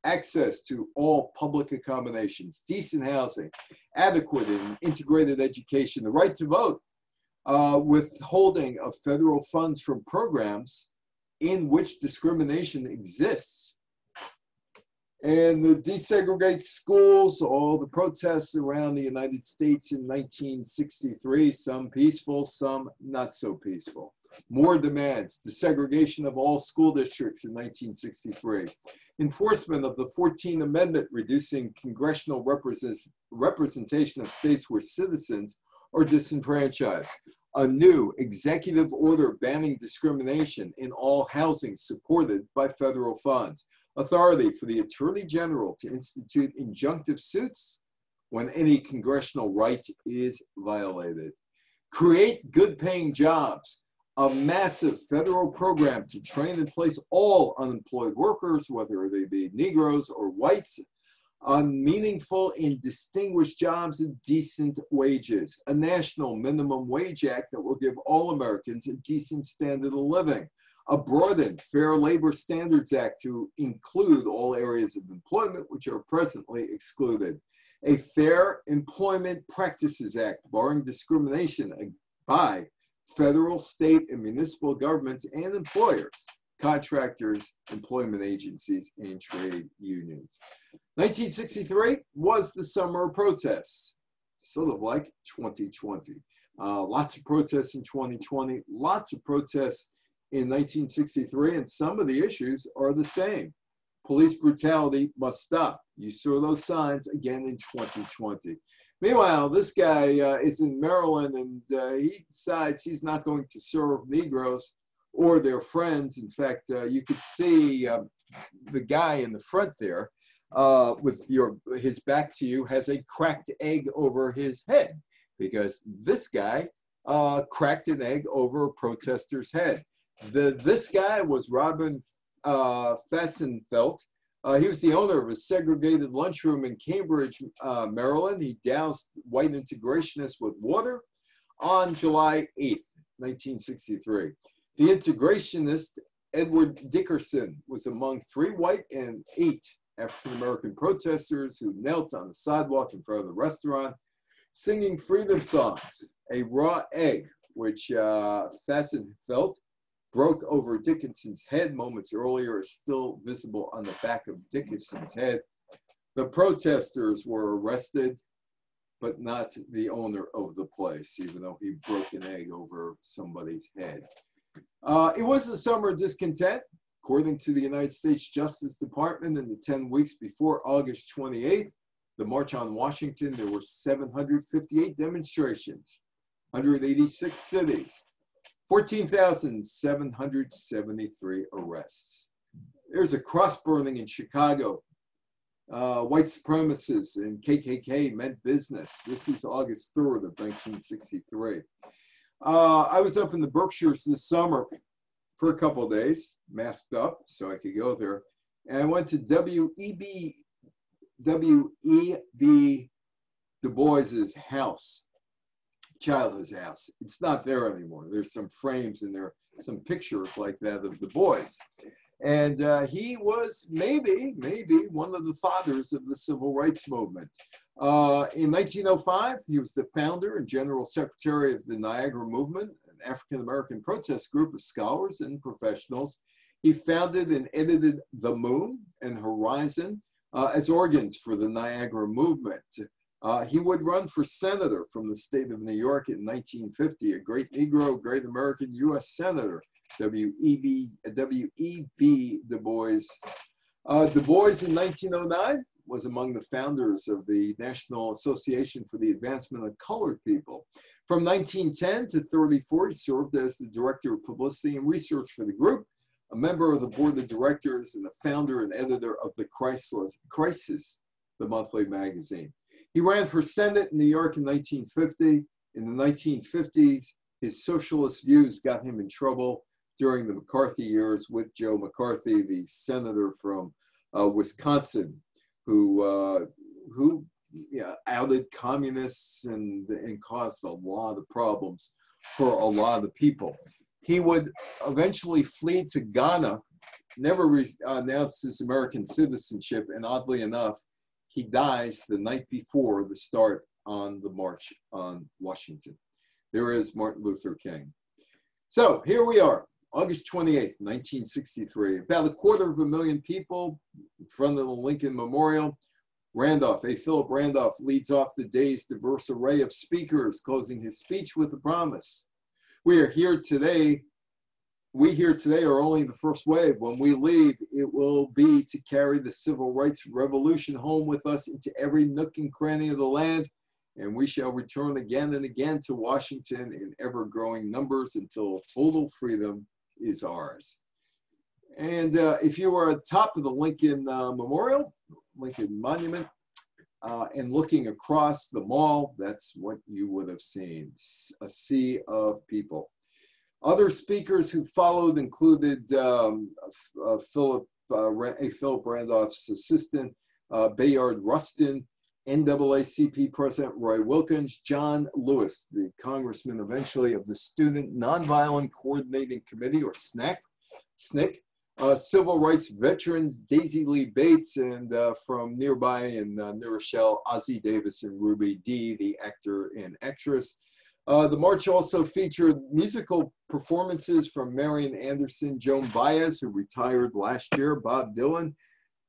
access to all public accommodations, decent housing, adequate and integrated education, the right to vote, withholding of federal funds from programs in which discrimination exists, and the desegregate schools, all the protests around the United States in 1963, some peaceful, some not so peaceful. More demands, desegregation of all school districts in 1963. Enforcement of the 14th Amendment, reducing congressional representation of states where citizens are disenfranchised. A new executive order banning discrimination in all housing supported by federal funds. Authority for the Attorney General to institute injunctive suits when any congressional right is violated. Create good-paying jobs. A massive federal program to train and place all unemployed workers, whether they be Negroes or whites, on meaningful and distinguished jobs at decent wages. A national minimum wage act that will give all Americans a decent standard of living. A broadened Fair Labor Standards Act to include all areas of employment which are presently excluded. A Fair Employment Practices Act barring discrimination by federal, state, and municipal governments and employers, contractors, employment agencies, and trade unions. 1963 was the summer of protests, sort of like 2020. Lots of protests in 2020, lots of protests in 1963, and some of the issues are the same. Police brutality must stop. You saw those signs again in 2020. Meanwhile, this guy is in Maryland, and he decides he's not going to serve Negroes or their friends. In fact, you could see the guy in the front there with his back to you has a cracked egg over his head because this guy cracked an egg over a protester's head. This guy was Robin Fessenfeld. He was the owner of a segregated lunchroom in Cambridge, Maryland. He doused white integrationists with water on July 8th, 1963. The integrationist, Edward Dickerson, was among 3 white and 8 African-American protesters who knelt on the sidewalk in front of the restaurant, singing freedom songs. A raw egg, which Fessenfeld broke over Dickinson's head moments earlier, is still visible on the back of Dickinson's head. The protesters were arrested, but not the owner of the place, even though he broke an egg over somebody's head. It was a summer of discontent. According to the United States Justice Department, in the 10 weeks before August 28th, the March on Washington, there were 758 demonstrations, 186 cities, 14,773 arrests. There's a cross burning in Chicago. White supremacists and KKK meant business. This is August 3rd of 1963. I was up in the Berkshires this summer for a couple of days, masked up so I could go there. And I went to W.E.B. Du Bois's house. Childhood's house. It's not there anymore. There's some frames in there, some pictures like that of Du Bois. And he was maybe one of the fathers of the civil rights movement. In 1905, he was the founder and general secretary of the Niagara Movement, an African-American protest group of scholars and professionals. He founded and edited The Moon and Horizon as organs for the Niagara Movement. He would run for senator from the state of New York in 1950, a great Negro, great American U.S. senator, W.E.B. Du Bois. Du Bois in 1909 was among the founders of the National Association for the Advancement of Colored People. From 1910 to 34, he served as the Director of Publicity and Research for the group, a member of the Board of Directors, and the founder and editor of the Crisis, the monthly magazine. He ran for Senate in New York in 1950. In the 1950s, his socialist views got him in trouble during the McCarthy years with Joe McCarthy, the senator from Wisconsin, who outed communists and caused a lot of problems for a lot of people. He would eventually flee to Ghana, never announced his American citizenship, and oddly enough, he dies the night before the start on the March on Washington. There is Martin Luther King. So here we are, August 28th, 1963. About 250,000 people in front of the Lincoln Memorial. Randolph, Philip Randolph, leads off the day's diverse array of speakers, closing his speech with a promise. We here today are only the first wave. When we leave, it will be to carry the civil rights revolution home with us into every nook and cranny of the land, and we shall return again and again to Washington in ever-growing numbers until total freedom is ours. And if you were atop of the Lincoln Memorial, Lincoln Monument, and looking across the mall, that's what you would have seen, a sea of people. Other speakers who followed included Philip Randolph's assistant, Bayard Rustin, NAACP President Roy Wilkins, John Lewis, the congressman eventually of the Student Nonviolent Coordinating Committee, or SNCC, civil rights veterans Daisy Lee Bates, and from nearby in New Rochelle, Ossie Davis and Ruby Dee, the actor and actress. The march also featured musical performances from Marian Anderson, Joan Baez, who retired last year, Bob Dylan,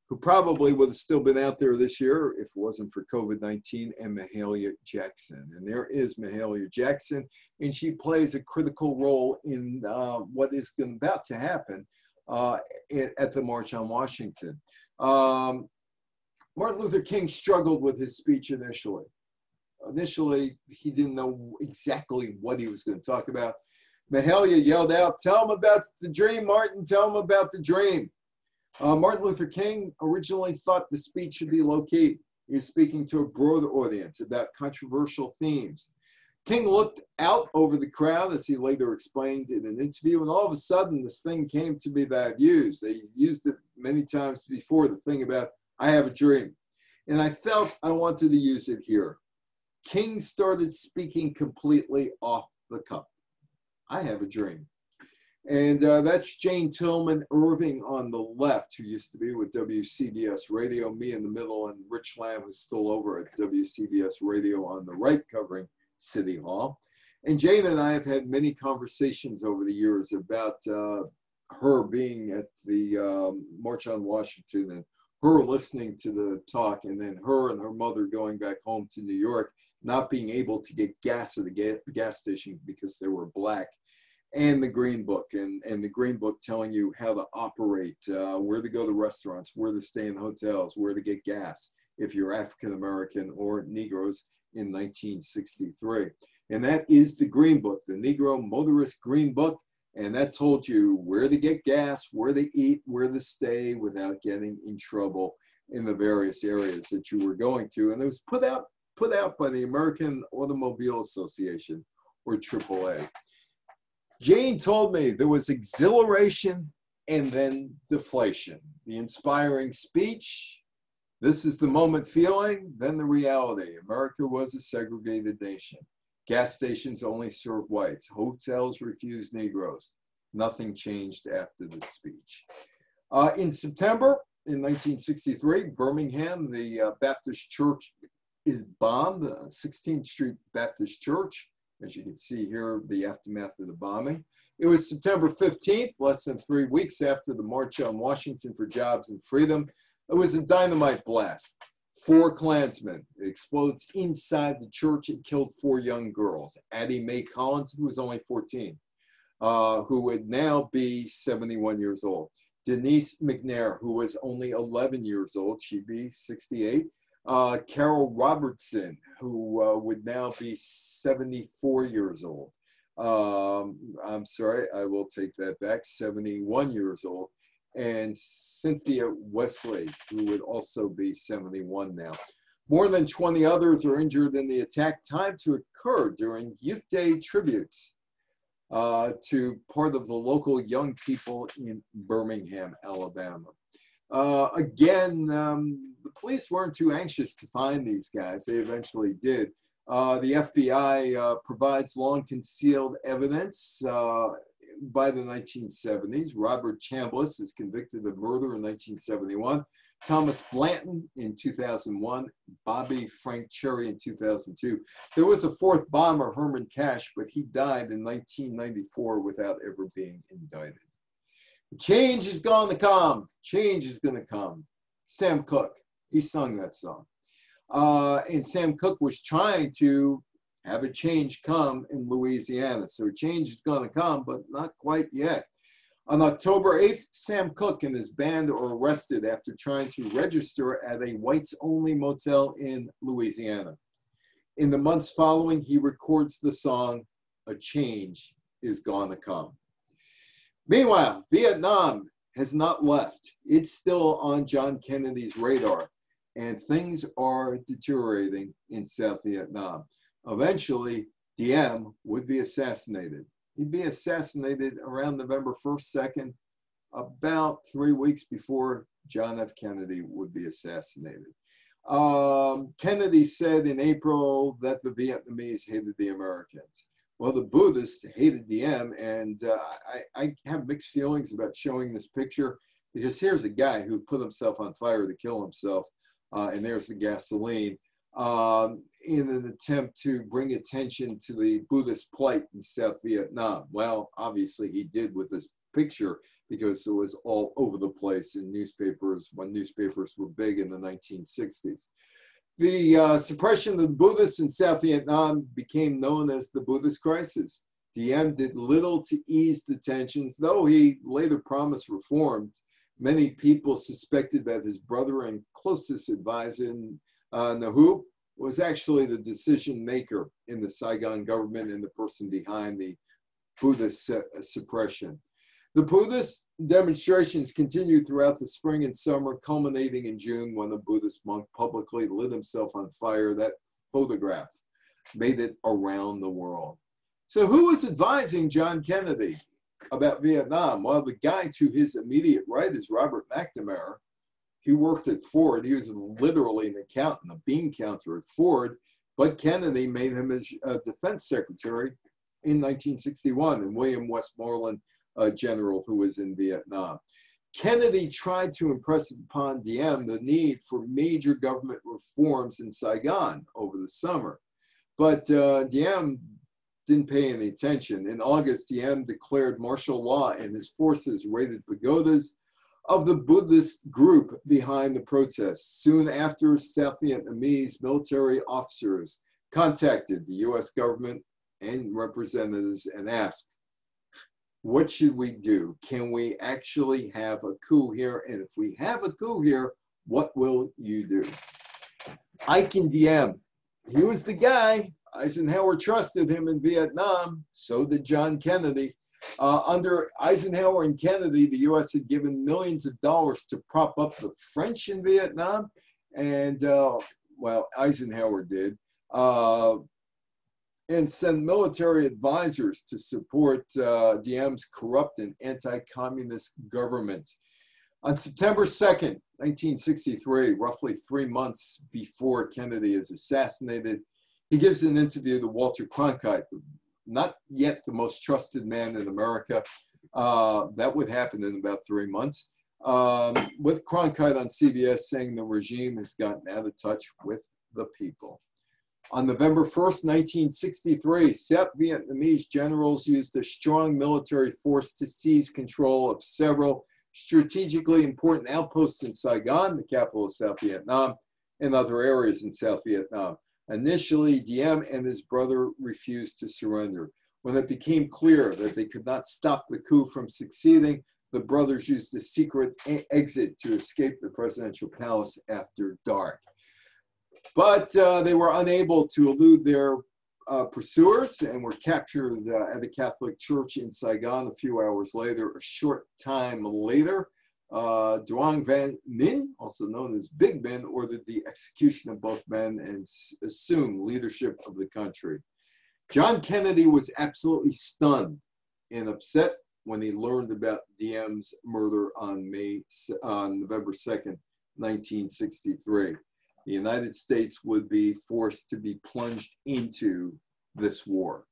who probably would have still been out there this year if it wasn't for COVID-19, and Mahalia Jackson. And there is Mahalia Jackson, and she plays a critical role in what is about to happen at the March on Washington. Martin Luther King struggled with his speech initially. Initially, he didn't know exactly what he was going to talk about. Mahalia yelled out, "Tell him about the dream, Martin, tell him about the dream." Martin Luther King originally thought the speech should be low-key. He was speaking to a broad audience about controversial themes. King looked out over the crowd, as he later explained in an interview, and all of a sudden this thing came to be that used. They used it many times before, the thing about, "I have a dream." And I felt I wanted to use it here. King started speaking completely off the cuff. "I have a dream." And that's Jane Tillman Irving on the left, who used to be with WCBS Radio, me in the middle, and Rich Lamb, who's still over at WCBS Radio on the right, covering City Hall. And Jane and I have had many conversations over the years about her being at the March on Washington, and her listening to the talk, and then her and her mother going back home to New York, not being able to get gas at the gas station because they were black. And the Green Book, and the Green Book telling you how to operate, where to go to restaurants, where to stay in hotels, where to get gas if you're African American or Negroes in 1963. And that is the Green Book, the Negro Motorist Green Book, and that told you where to get gas, where to eat, where to stay without getting in trouble in the various areas that you were going to. And it was put out by the American Automobile Association, or AAA. Jane told me there was exhilaration and then deflation. The inspiring speech, this is the moment feeling, then the reality. America was a segregated nation. Gas stations only served whites. Hotels refused Negroes. Nothing changed after the speech. In September in 1963, Birmingham, the Baptist church is bombed, the 16th Street Baptist Church. As you can see here, the aftermath of the bombing. It was September 15th, less than 3 weeks after the March on Washington for Jobs and Freedom. It was a dynamite blast. 4 Klansmen. It explodes inside the church and killed 4 young girls. Addie Mae Collins, who was only 14, who would now be 71 years old. Denise McNair, who was only 11 years old, she'd be 68. Carol Robertson, who would now be 74 years old. I'm sorry, I will take that back, 71 years old. And Cynthia Wesley, who would also be 71 now. More than 20 others are injured in the attack, timed to occur during Youth Day tributes to part of the local young people in Birmingham, Alabama. Again, the police weren't too anxious to find these guys. They eventually did. The FBI provides long concealed evidence. By the 1970s, Robert Chambliss is convicted of murder in 1971. Thomas Blanton in 2001, Bobby Frank Cherry in 2002. There was a fourth bomber, Herman Cash, but he died in 1994 without ever being indicted. Change is going to come. Change is going to come. Sam Cooke, he sung that song. And Sam Cooke was trying to have a change come in Louisiana. So change is going to come, but not quite yet. On October 8th, Sam Cooke and his band are arrested after trying to register at a whites-only motel in Louisiana. In the months following, he records the song, A Change is Gonna Come. Meanwhile, Vietnam has not left. It's still on John Kennedy's radar, and things are deteriorating in South Vietnam. Eventually, Diem would be assassinated. He'd be assassinated around November 1st, 2nd, about 3 weeks before John F. Kennedy would be assassinated. Kennedy said in April that the Vietnamese hated the Americans. Well, the Buddhists hated Diem, and I have mixed feelings about showing this picture, because here's a guy who put himself on fire to kill himself, and there's the gasoline. In an attempt to bring attention to the Buddhist plight in South Vietnam. Well, obviously he did with this picture, because it was all over the place in newspapers when newspapers were big in the 1960s. The suppression of the Buddhists in South Vietnam became known as the Buddhist crisis. Diem did little to ease the tensions, though he later promised reform. Many people suspected that his brother and closest advisor, Nahu, was actually the decision maker in the Saigon government and the person behind the Buddhist suppression. The Buddhist demonstrations continued throughout the spring and summer, culminating in June when a Buddhist monk publicly lit himself on fire. That photograph made it around the world. So who was advising John Kennedy about Vietnam? Well, the guy to his immediate right is Robert McNamara. He worked at Ford. He was literally an accountant, a bean counter at Ford, but Kennedy made him his defense secretary in 1961, and William Westmoreland, a general who was in Vietnam. Kennedy tried to impress upon Diem the need for major government reforms in Saigon over the summer, but Diem didn't pay any attention. In August, Diem declared martial law, and his forces raided pagodas of the Buddhist group behind the protests. Soon after, South Vietnamese military officers contacted the US government and representatives and asked, what should we do? Can we actually have a coup here? And if we have a coup here, what will you do? Ike Diem, he was the guy. Eisenhower trusted him in Vietnam. So did John Kennedy. Under Eisenhower and Kennedy, the U.S. had given millions of dollars to prop up the French in Vietnam, and, well, Eisenhower did, and sent military advisors to support Diem's corrupt and anti-communist government. On September 2nd, 1963, roughly 3 months before Kennedy is assassinated, he gives an interview to Walter Cronkite, not yet the most trusted man in America. That would happen in about 3 months. With Cronkite on CBS saying the regime has gotten out of touch with the people. On November 1st, 1963, South Vietnamese generals used a strong military force to seize control of several strategically important outposts in Saigon, the capital of South Vietnam, and other areas in South Vietnam. Initially, Diem and his brother refused to surrender. When it became clear that they could not stop the coup from succeeding, the brothers used the secret exit to escape the presidential palace after dark. But they were unable to elude their pursuers and were captured at a Catholic church in Saigon a few hours later. A short time later, Duong Van Minh, also known as Big Ben, ordered the execution of both men and assumed leadership of the country. John Kennedy was absolutely stunned and upset when he learned about Diem's murder on November 2nd, 1963. The United States would be forced to be plunged into this war.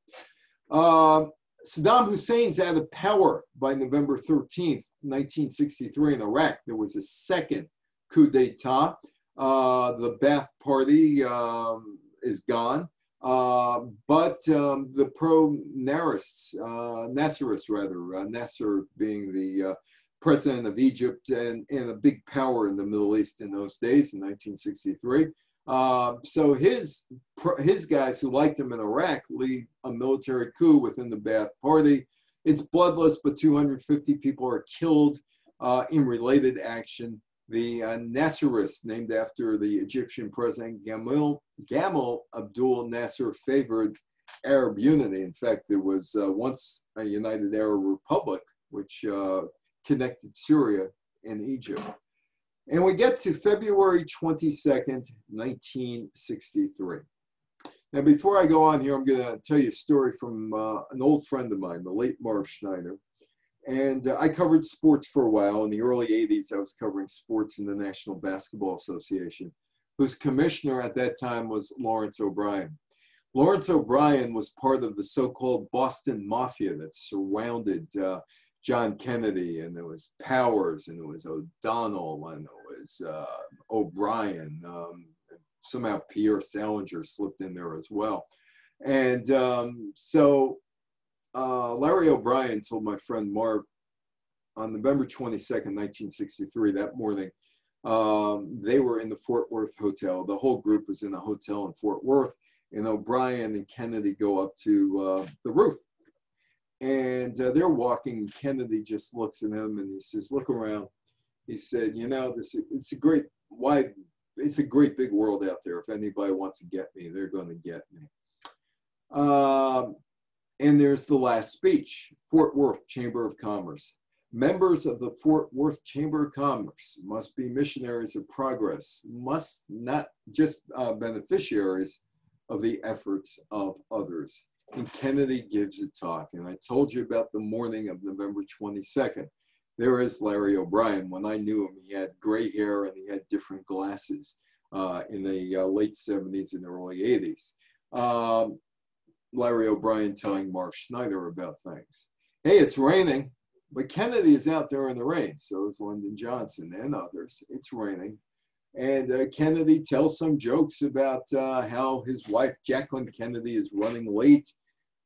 Saddam Hussein's out of power by November 13th, 1963 in Iraq. There was a second coup d'etat. The Ba'ath Party is gone, but the pro-Nasserists, Nasser being the president of Egypt and a big power in the Middle East in those days in 1963. So his guys who liked him in Iraq lead a military coup within the Ba'ath Party. It's bloodless, but 250 people are killed in related action. The Nasserists, named after the Egyptian president Gamal Abdel Nasser, favored Arab unity. In fact, there was once a United Arab Republic, which connected Syria and Egypt. And we get to February 22nd, 1963. Now, before I go on here, I'm going to tell you a story from an old friend of mine, the late Marv Schneider. And I covered sports for a while. In the early 80s, I was covering sports in the National Basketball Association, whose commissioner at that time was Lawrence O'Brien. Lawrence O'Brien was part of the so-called Boston Mafia that surrounded John Kennedy, and there was Powers, and there was O'Donnell, and there was O'Brien. Somehow Pierre Salinger slipped in there as well. And so Larry O'Brien told my friend Marv on November 22nd, 1963, that morning, they were in the Fort Worth Hotel. The whole group was in a hotel in Fort Worth, and O'Brien and Kennedy go up to the roof. And they're walking. Kennedy just looks at him and he says, "Look around." He said, "You know, it's a great big world out there. If anybody wants to get me, they're going to get me." And there's the last speech. Fort Worth Chamber of Commerce. Members of the Fort Worth Chamber of Commerce must be missionaries of progress, must not just beneficiaries of the efforts of others. And Kennedy gives a talk. And I told you about the morning of November 22nd. There is Larry O'Brien. When I knew him, he had gray hair and he had different glasses in the late 70s and early 80s. Larry O'Brien telling Marv Schneider about things. Hey, it's raining, but Kennedy is out there in the rain. So is Lyndon Johnson and others. It's raining. And Kennedy tells some jokes about how his wife, Jacqueline Kennedy, is running late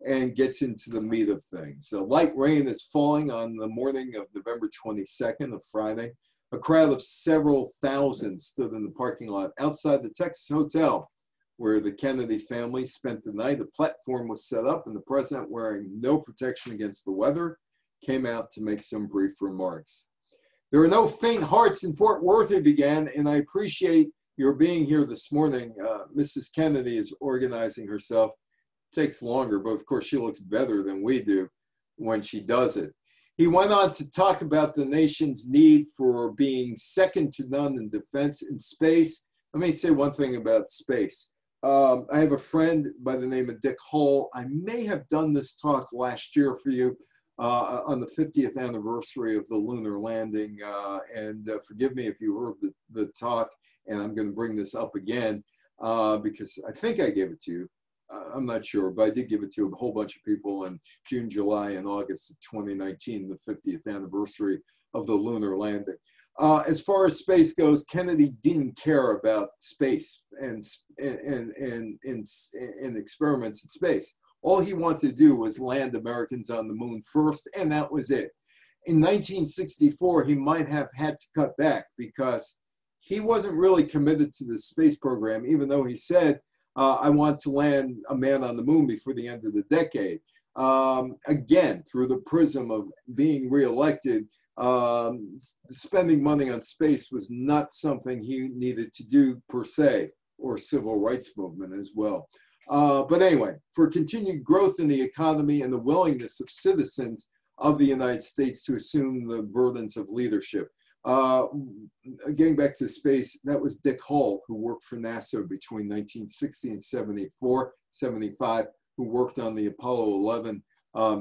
and gets into the meat of things. So light rain is falling on the morning of November 22nd, of Friday. A crowd of several thousand stood in the parking lot outside the Texas Hotel, where the Kennedy family spent the night. A platform was set up, and the president, wearing no protection against the weather, came out to make some brief remarks. "There are no faint hearts in Fort Worth," he began, "and I appreciate your being here this morning. Mrs. Kennedy is organizing herself. It takes longer, but of course she looks better than we do when she does it." He went on to talk about the nation's need for being second to none in defense and space. Let me say one thing about space. I have a friend by the name of Dick Hull. I may have done this talk last year for you on the 50th anniversary of the lunar landing. And forgive me if you heard the talk, and I'm going to bring this up again because I think I gave it to you. I'm not sure, but I did give it to a whole bunch of people in June, July, and August of 2019, the 50th anniversary of the lunar landing. As far as space goes, Kennedy didn't care about space and experiments in space. All he wanted to do was land Americans on the moon first, and that was it. In 1964, he might have had to cut back because he wasn't really committed to the space program, even though he said, "I want to land a man on the moon before the end of the decade." Again, through the prism of being reelected, spending money on space was not something he needed to do per se, or civil rights movement as well. But anyway, for continued growth in the economy and the willingness of citizens of the United States to assume the burdens of leadership. Getting back to space, that was Dick Hull, who worked for NASA between 1960 and 75, who worked on the Apollo 11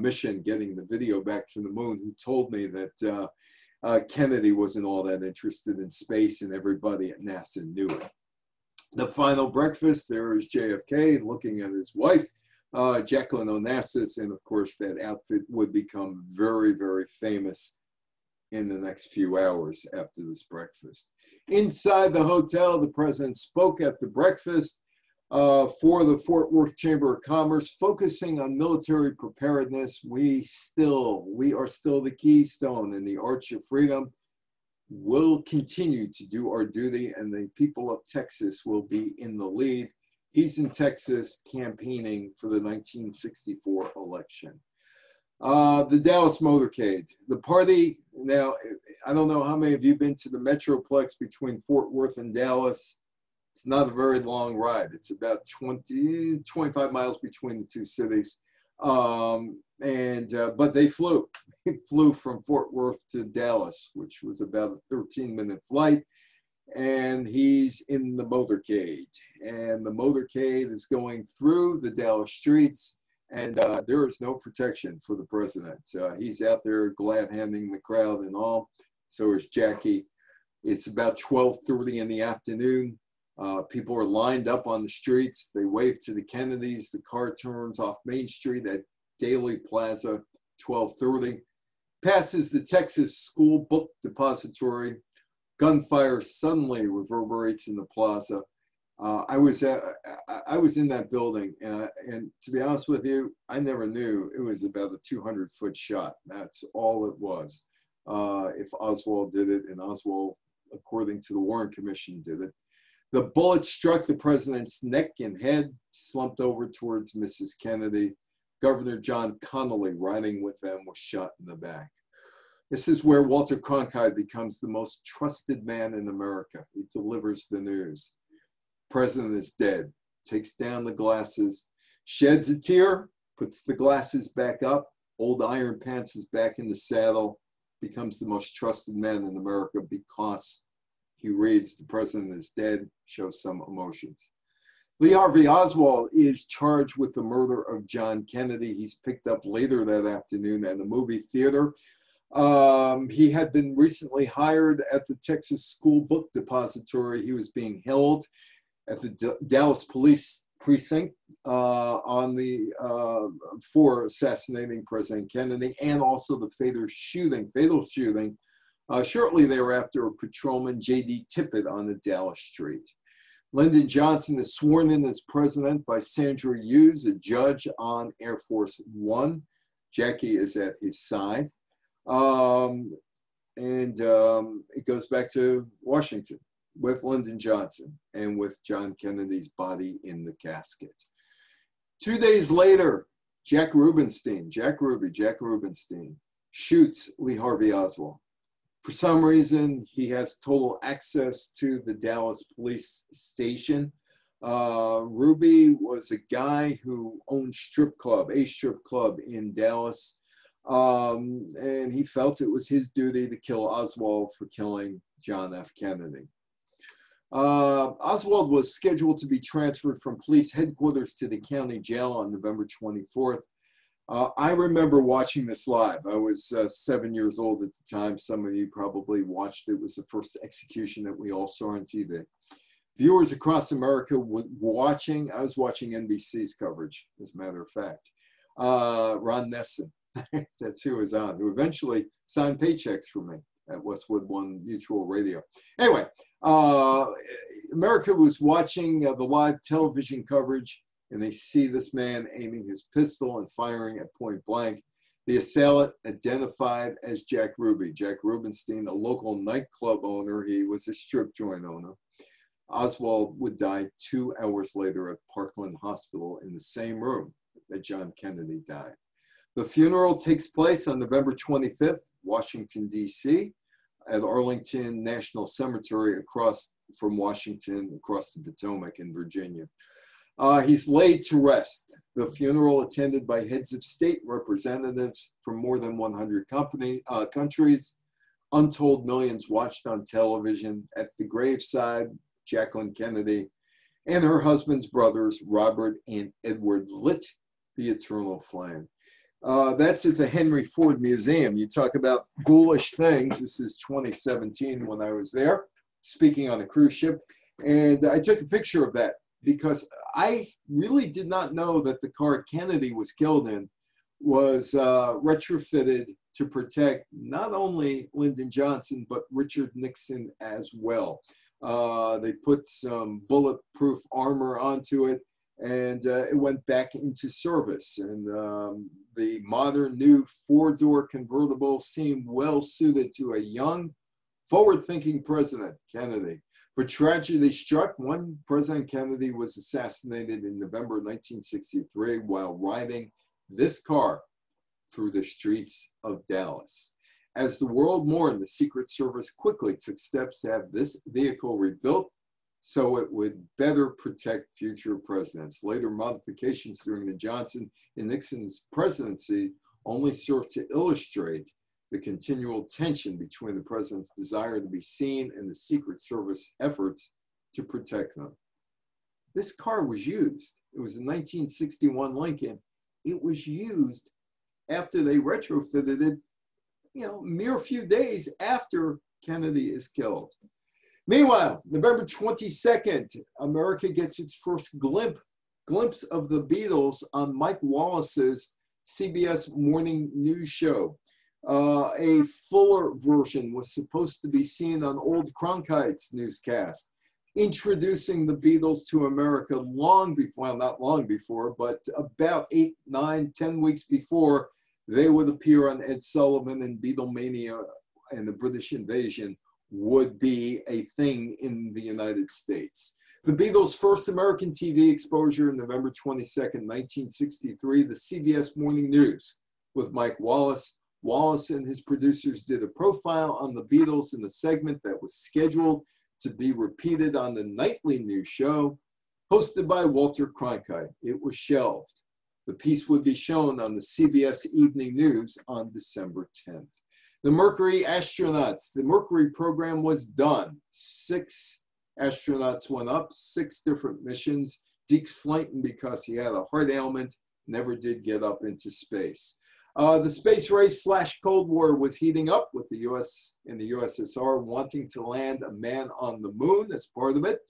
mission, getting the video back to the moon, who told me that Kennedy wasn't all that interested in space, and everybody at NASA knew it. The final breakfast, there is JFK looking at his wife, Jacqueline Onassis, and of course that outfit would become very, very famous in the next few hours after this breakfast. Inside the hotel, the president spoke at the breakfast for the Fort Worth Chamber of Commerce, focusing on military preparedness. We are still the keystone in the Arch of Freedom. We'll continue to do our duty, and the people of Texas will be in the lead. He's in Texas campaigning for the 1964 election. The Dallas motorcade. The party, now, I don't know how many of you have been to the Metroplex between Fort Worth and Dallas. It's not a very long ride. It's about 25 miles between the two cities. But they flew. It flew from Fort Worth to Dallas, which was about a 13-minute flight. And he's in the motorcade. And the motorcade is going through the Dallas streets. And there is no protection for the president. He's out there glad-handing the crowd and all. So is Jackie. It's about 12:30 in the afternoon. People are lined up on the streets. They wave to the Kennedys. The car turns off Main Street at Daly Plaza, 12:30. Passes the Texas School Book Depository. Gunfire suddenly reverberates in the plaza. I was in that building, and to be honest with you, I never knew it was about a 200-foot shot. That's all it was. If Oswald did it, and Oswald, according to the Warren Commission, did it. The bullet struck the president's neck and head, slumped over towards Mrs. Kennedy. Governor John Connally, riding with them, was shot in the back. This is where Walter Cronkite becomes the most trusted man in America. He delivers the news. President is dead, takes down the glasses, sheds a tear, puts the glasses back up, old Iron Pants is back in the saddle, becomes the most trusted man in America because he reads the president is dead, shows some emotions. Lee Harvey Oswald is charged with the murder of John Kennedy. He's picked up later that afternoon at a movie theater. He had been recently hired at the Texas School Book Depository. He was being held at the Dallas Police Precinct for assassinating President Kennedy, and also the fatal shooting shortly thereafter of Patrolman J.D. Tippit on a Dallas street. Lyndon Johnson is sworn in as president by Sandra Hughes, a judge on Air Force One. Jackie is at his side. It goes back to Washington with Lyndon Johnson and with John Kennedy's body in the casket. 2 days later, Jack Rubenstein shoots Lee Harvey Oswald. For some reason, he has total access to the Dallas police station. Ruby was a guy who owned a strip club in Dallas. And he felt it was his duty to kill Oswald for killing John F. Kennedy. Oswald was scheduled to be transferred from police headquarters to the county jail on November 24th. I remember watching this live. I was 7 years old at the time. Some of you probably watched it. It was the first execution that we all saw on TV. Viewers across America were watching. I was watching NBC's coverage, as a matter of fact. Ron Nesson, that's who was on, who eventually signed paychecks for me at Westwood One Mutual Radio. Anyway, America was watching the live television coverage, and they see this man aiming his pistol and firing at point blank. The assailant, identified as Jack Ruby. Jack Rubenstein, a local nightclub owner. He was a strip joint owner. Oswald would die 2 hours later at Parkland Hospital in the same room that John Kennedy died. The funeral takes place on November 25th, Washington, D.C., at Arlington National Cemetery across from Washington, across the Potomac in Virginia. He's laid to rest. The funeral attended by heads of state, representatives from more than 100 countries. Untold millions watched on television. At the graveside, Jacqueline Kennedy and her husband's brothers, Robert and Edward, lit the eternal flame. That's at the Henry Ford Museum. You talk about ghoulish things. This is 2017 when I was there, speaking on a cruise ship. And I took a picture of that because I really did not know that the car Kennedy was killed in was retrofitted to protect not only Lyndon Johnson, but Richard Nixon as well. They put some bulletproof armor onto it, and it went back into service. And the modern new four-door convertible seemed well suited to a young, forward-thinking president, Kennedy. But tragedy struck when President Kennedy was assassinated in November 1963 while riding this car through the streets of Dallas. As the world mourned, the Secret Service quickly took steps to have this vehicle rebuilt so it would better protect future presidents. Later modifications during the Johnson and Nixon's presidency only served to illustrate the continual tension between the president's desire to be seen and the Secret Service efforts to protect them. This car was used. It was a 1961 Lincoln. It was used after they retrofitted it, mere few days after Kennedy is killed. Meanwhile, November 22nd, America gets its first glimpse of the Beatles on Mike Wallace's CBS morning news show. A fuller version was supposed to be seen on old Cronkite's newscast, introducing the Beatles to America long before, well, not long before, but about 8, 9, 10 weeks before they would appear on Ed Sullivan, and Beatlemania and the British invasion would be a thing in the United States. The Beatles' first American TV exposure, November 22nd, 1963, the CBS Morning News with Mike Wallace. Wallace and his producers did a profile on the Beatles in a segment that was scheduled to be repeated on the nightly news show hosted by Walter Cronkite. It was shelved. The piece would be shown on the CBS Evening News on December 10th. The Mercury astronauts. The Mercury program was done. 6 astronauts went up, 6 different missions. Deke Slayton, because he had a heart ailment, never did get up into space. The space race / Cold War was heating up with the US and the USSR wanting to land a man on the moon as part of it.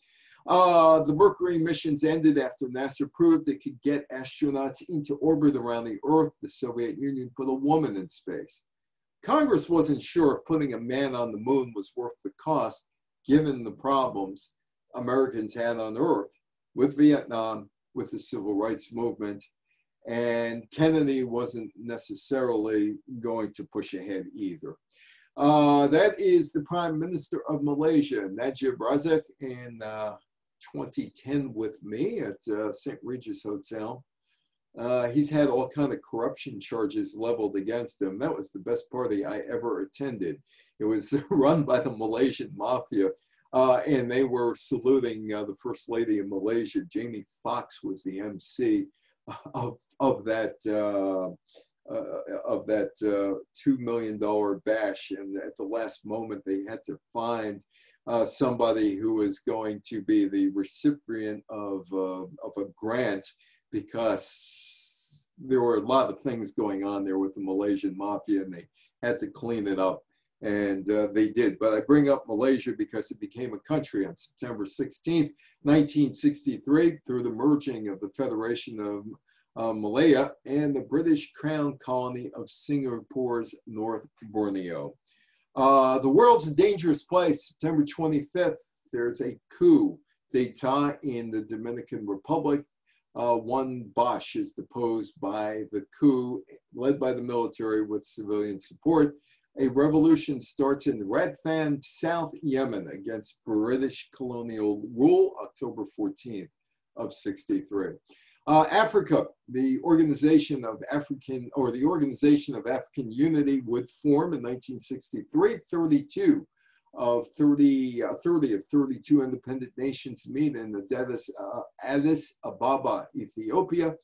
The Mercury missions ended after NASA proved it could get astronauts into orbit around the Earth. The Soviet Union put a woman in space. Congress wasn't sure if putting a man on the moon was worth the cost, given the problems Americans had on Earth with Vietnam, with the Civil Rights Movement, and Kennedy wasn't necessarily going to push ahead either. That is the Prime Minister of Malaysia, Najib Razak, in 2010 with me at St. Regis Hotel. He's had all kind of corruption charges leveled against him. That was the best party I ever attended. It was run by the Malaysian mafia, and they were saluting the First Lady of Malaysia. Jamie Foxx was the MC of that $2 million bash, and at the last moment they had to find somebody who was going to be the recipient of a grant, because there were a lot of things going on there with the Malaysian mafia, and they had to clean it up, and they did. But I bring up Malaysia because it became a country on September 16th, 1963, through the merging of the Federation of Malaya and the British Crown Colony of Singapore's North Borneo. The world's a dangerous place. September 25th, there's a coup d'etat in the Dominican Republic. One Bosch is deposed by the coup led by the military with civilian support. A revolution starts in Radfan, South Yemen, against British colonial rule, October 14th of 63. Africa, the Organization of African Unity would form in 1963. 30 of 32 independent nations meet in Addis Ababa, Ethiopia.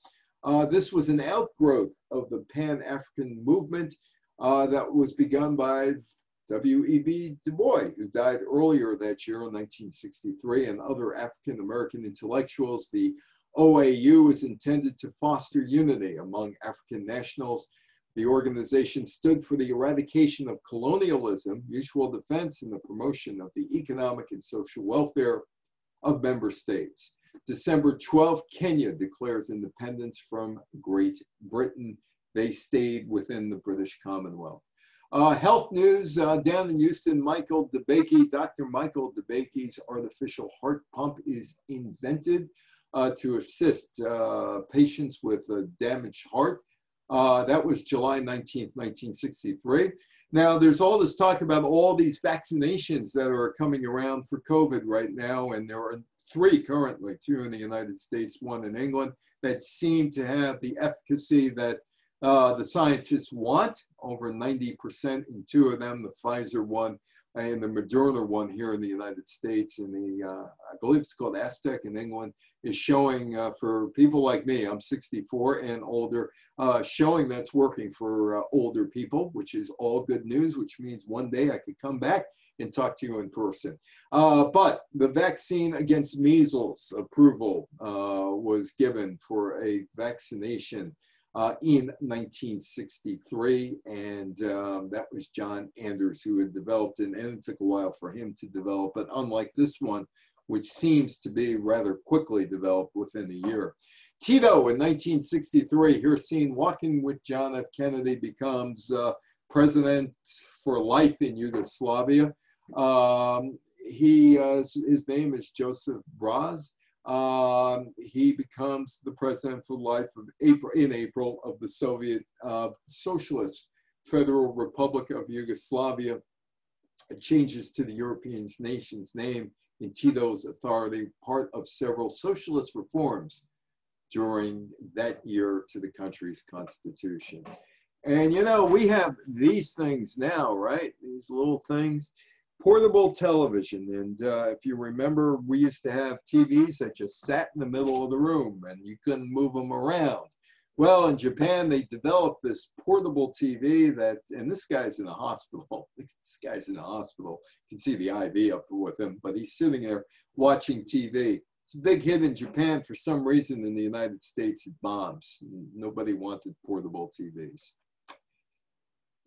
This was an outgrowth of the Pan-African movement that was begun by W.E.B. Du Bois, who died earlier that year in 1963, and other African-American intellectuals. The OAU is intended to foster unity among African nationals. The organization stood for the eradication of colonialism, mutual defense, and the promotion of the economic and social welfare of member states. December 12th, Kenya declares independence from Great Britain. They stayed within the British Commonwealth. Health news down in Houston, Dr. Michael DeBakey's artificial heart pump is invented to assist patients with a damaged heart. That was July 19th, 1963. Now, there's all this talk about all these vaccinations that are coming around for COVID right now, and there are 3 currently, 2 in the United States, 1 in England, that seem to have the efficacy that the scientists want, over 90% in 2 of them, the Pfizer one and the Moderna one here in the United States, and the, I believe it's called Aztec in England, is showing for people like me, I'm 64 and older, showing that's working for older people, which is all good news, which means one day I could come back and talk to you in person. But the vaccine against measles approval was given for a vaccination in 1963, and that was John Anders who had developed it, and it took a while for him to develop it, unlike this one, which seems to be rather quickly developed within a year. Tito in 1963, here seen walking with John F. Kennedy, becomes president for life in Yugoslavia. His name is Joseph Broz. He becomes the president for life in April of the Soviet Socialist Federal Republic of Yugoslavia. It changes to the European nation's name in Tito's authority, part of several socialist reforms during that year to the country's constitution. And you know, we have these things now, right? These little things. Portable television, and if you remember, we used to have TVs that just sat in the middle of the room and you couldn't move them around. Well, in Japan, they developed this portable TV that, and this guy's in a hospital. This guy's in a hospital. You can see the IV up with him, but he's sitting there watching TV. It's a big hit in Japan. For some reason, in the United States, it bombs. Nobody wanted portable TVs.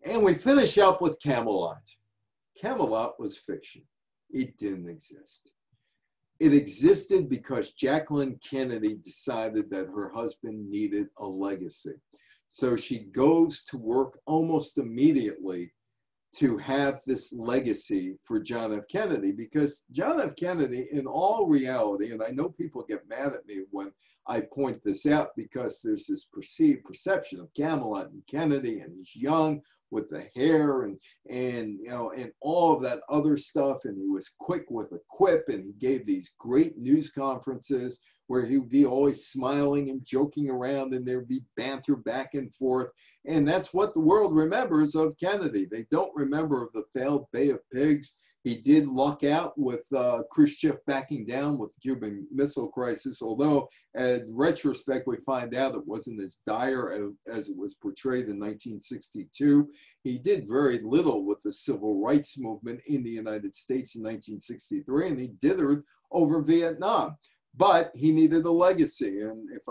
And we finish up with Camelot. Camelot was fiction. It didn't exist. It existed because Jacqueline Kennedy decided that her husband needed a legacy. So she goes to work almost immediately to have this legacy for John F. Kennedy, because John F. Kennedy, in all reality, and I know people get mad at me when I point this out, because there's this perceived perception of Camelot and Kennedy, and he's young with the hair and you know, and all of that other stuff, and he was quick with a quip, and he gave these great news conferences where he would be always smiling and joking around, and there'd be banter back and forth. And that's what the world remembers of Kennedy. They don't remember of the failed Bay of Pigs. He did luck out with Khrushchev backing down with the Cuban Missile Crisis, although in retrospect, we find out it wasn't as dire as it was portrayed in 1962. He did very little with the civil rights movement in the United States in 1963, and he dithered over Vietnam. But he needed a legacy, and if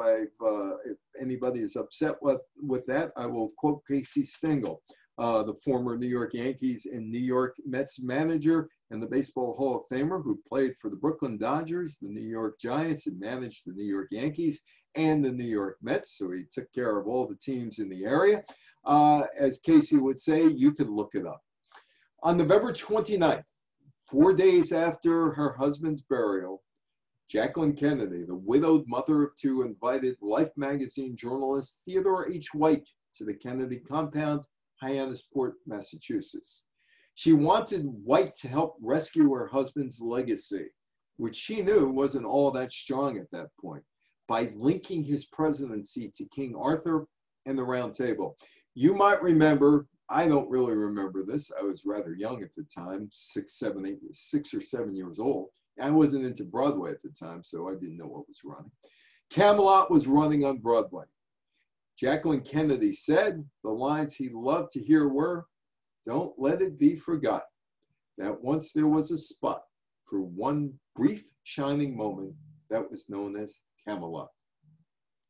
anybody is upset with that, I will quote Casey Stengel, the former New York Yankees and New York Mets manager and the Baseball Hall of Famer, who played for the Brooklyn Dodgers, the New York Giants, and managed the New York Yankees and the New York Mets. So he took care of all the teams in the area. As Casey would say, you could look it up. On November 29th, 4 days after her husband's burial, Jacqueline Kennedy, the widowed mother of 2, invited Life magazine journalist Theodore H. White to the Kennedy compound, Hyannisport, Massachusetts. She wanted White to help rescue her husband's legacy, which she knew wasn't all that strong at that point. by linking his presidency to King Arthur and the Round Table. You might remember, I don't really remember this. I was rather young at the time, 6 or 7 years old. I wasn't into Broadway at the time, so I didn't know what was running. Camelot was running on Broadway. Jacqueline Kennedy said the lines he loved to hear were, "Don't let it be forgot that once there was a spot for one brief shining moment that was known as Camelot."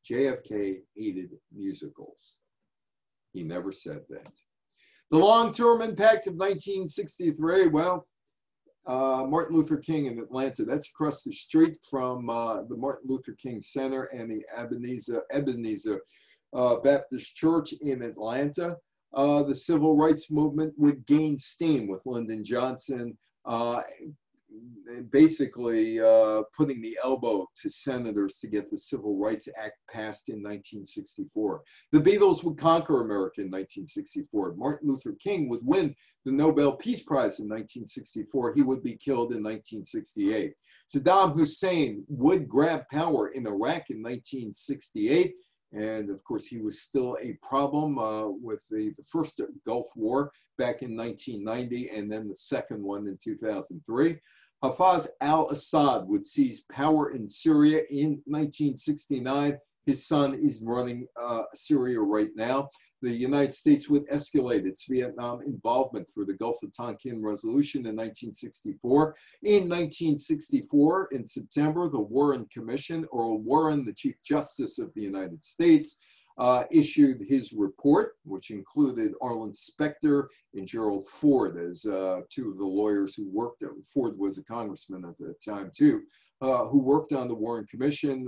JFK hated musicals. He never said that. The long-term impact of 1963, well, Martin Luther King in Atlanta. That's across the street from the Martin Luther King Center and the Ebenezer Baptist Church in Atlanta. The civil rights movement would gain steam with Lyndon Johnson basically putting the elbow to senators to get the Civil Rights Act passed in 1964. The Beatles would conquer America in 1964. Martin Luther King would win the Nobel Peace Prize in 1964. He would be killed in 1968. Saddam Hussein would grab power in Iraq in 1968. And of course, he was still a problem with the first Gulf War back in 1990 and then the second one in 2003. Hafez al-Assad would seize power in Syria in 1969. His son is running Syria right now. The United States would escalate its Vietnam involvement through the Gulf of Tonkin Resolution in 1964. In 1964, in September, the Warren Commission, Earl Warren, the Chief Justice of the United States, issued his report, which included Arlen Specter and Gerald Ford as two of the lawyers who worked on, Ford was a congressman at the time too, who worked on the Warren Commission,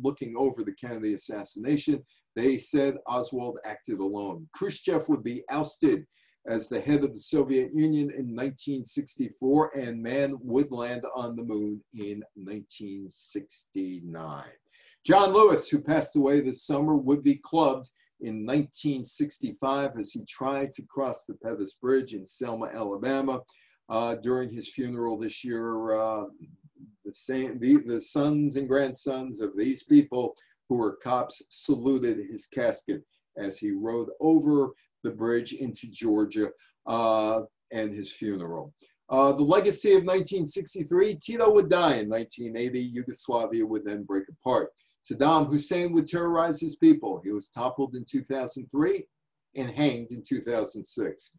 looking over the Kennedy assassination. They said Oswald acted alone. Khrushchev would be ousted as the head of the Soviet Union in 1964, and man would land on the moon in 1969. John Lewis, who passed away this summer, would be clubbed in 1965 as he tried to cross the Pettus Bridge in Selma, Alabama. During his funeral this year, the sons and grandsons of these people who were cops saluted his casket as he rode over the bridge into Georgia and his funeral. The legacy of 1963, Tito would die in 1980. Yugoslavia would then break apart. Saddam Hussein would terrorize his people. He was toppled in 2003 and hanged in 2006.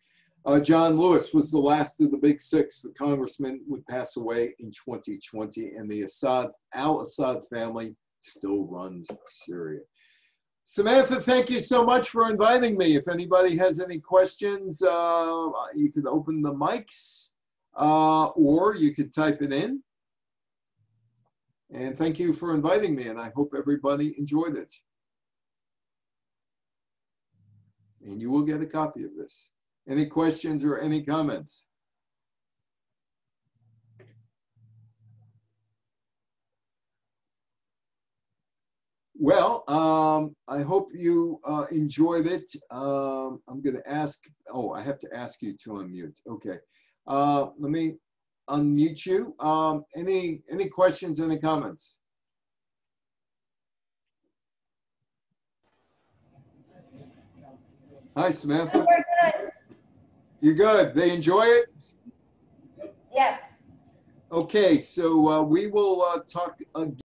John Lewis was the last of the big six. The congressman would pass away in 2020, and the al-Assad family still runs Syria. Samantha, thank you so much for inviting me. If anybody has any questions, you can open the mics or you could type it in. And thank you for inviting me, and I hope everybody enjoyed it. And you will get a copy of this. Any questions or any comments? Well, I hope you enjoyed it. I'm going to ask, oh, I have to ask you to unmute. Okay. Let me unmute you. Any questions, any comments? Hi, Samantha. We're good. You're good. They enjoy it? Yes. Okay, so we will talk again.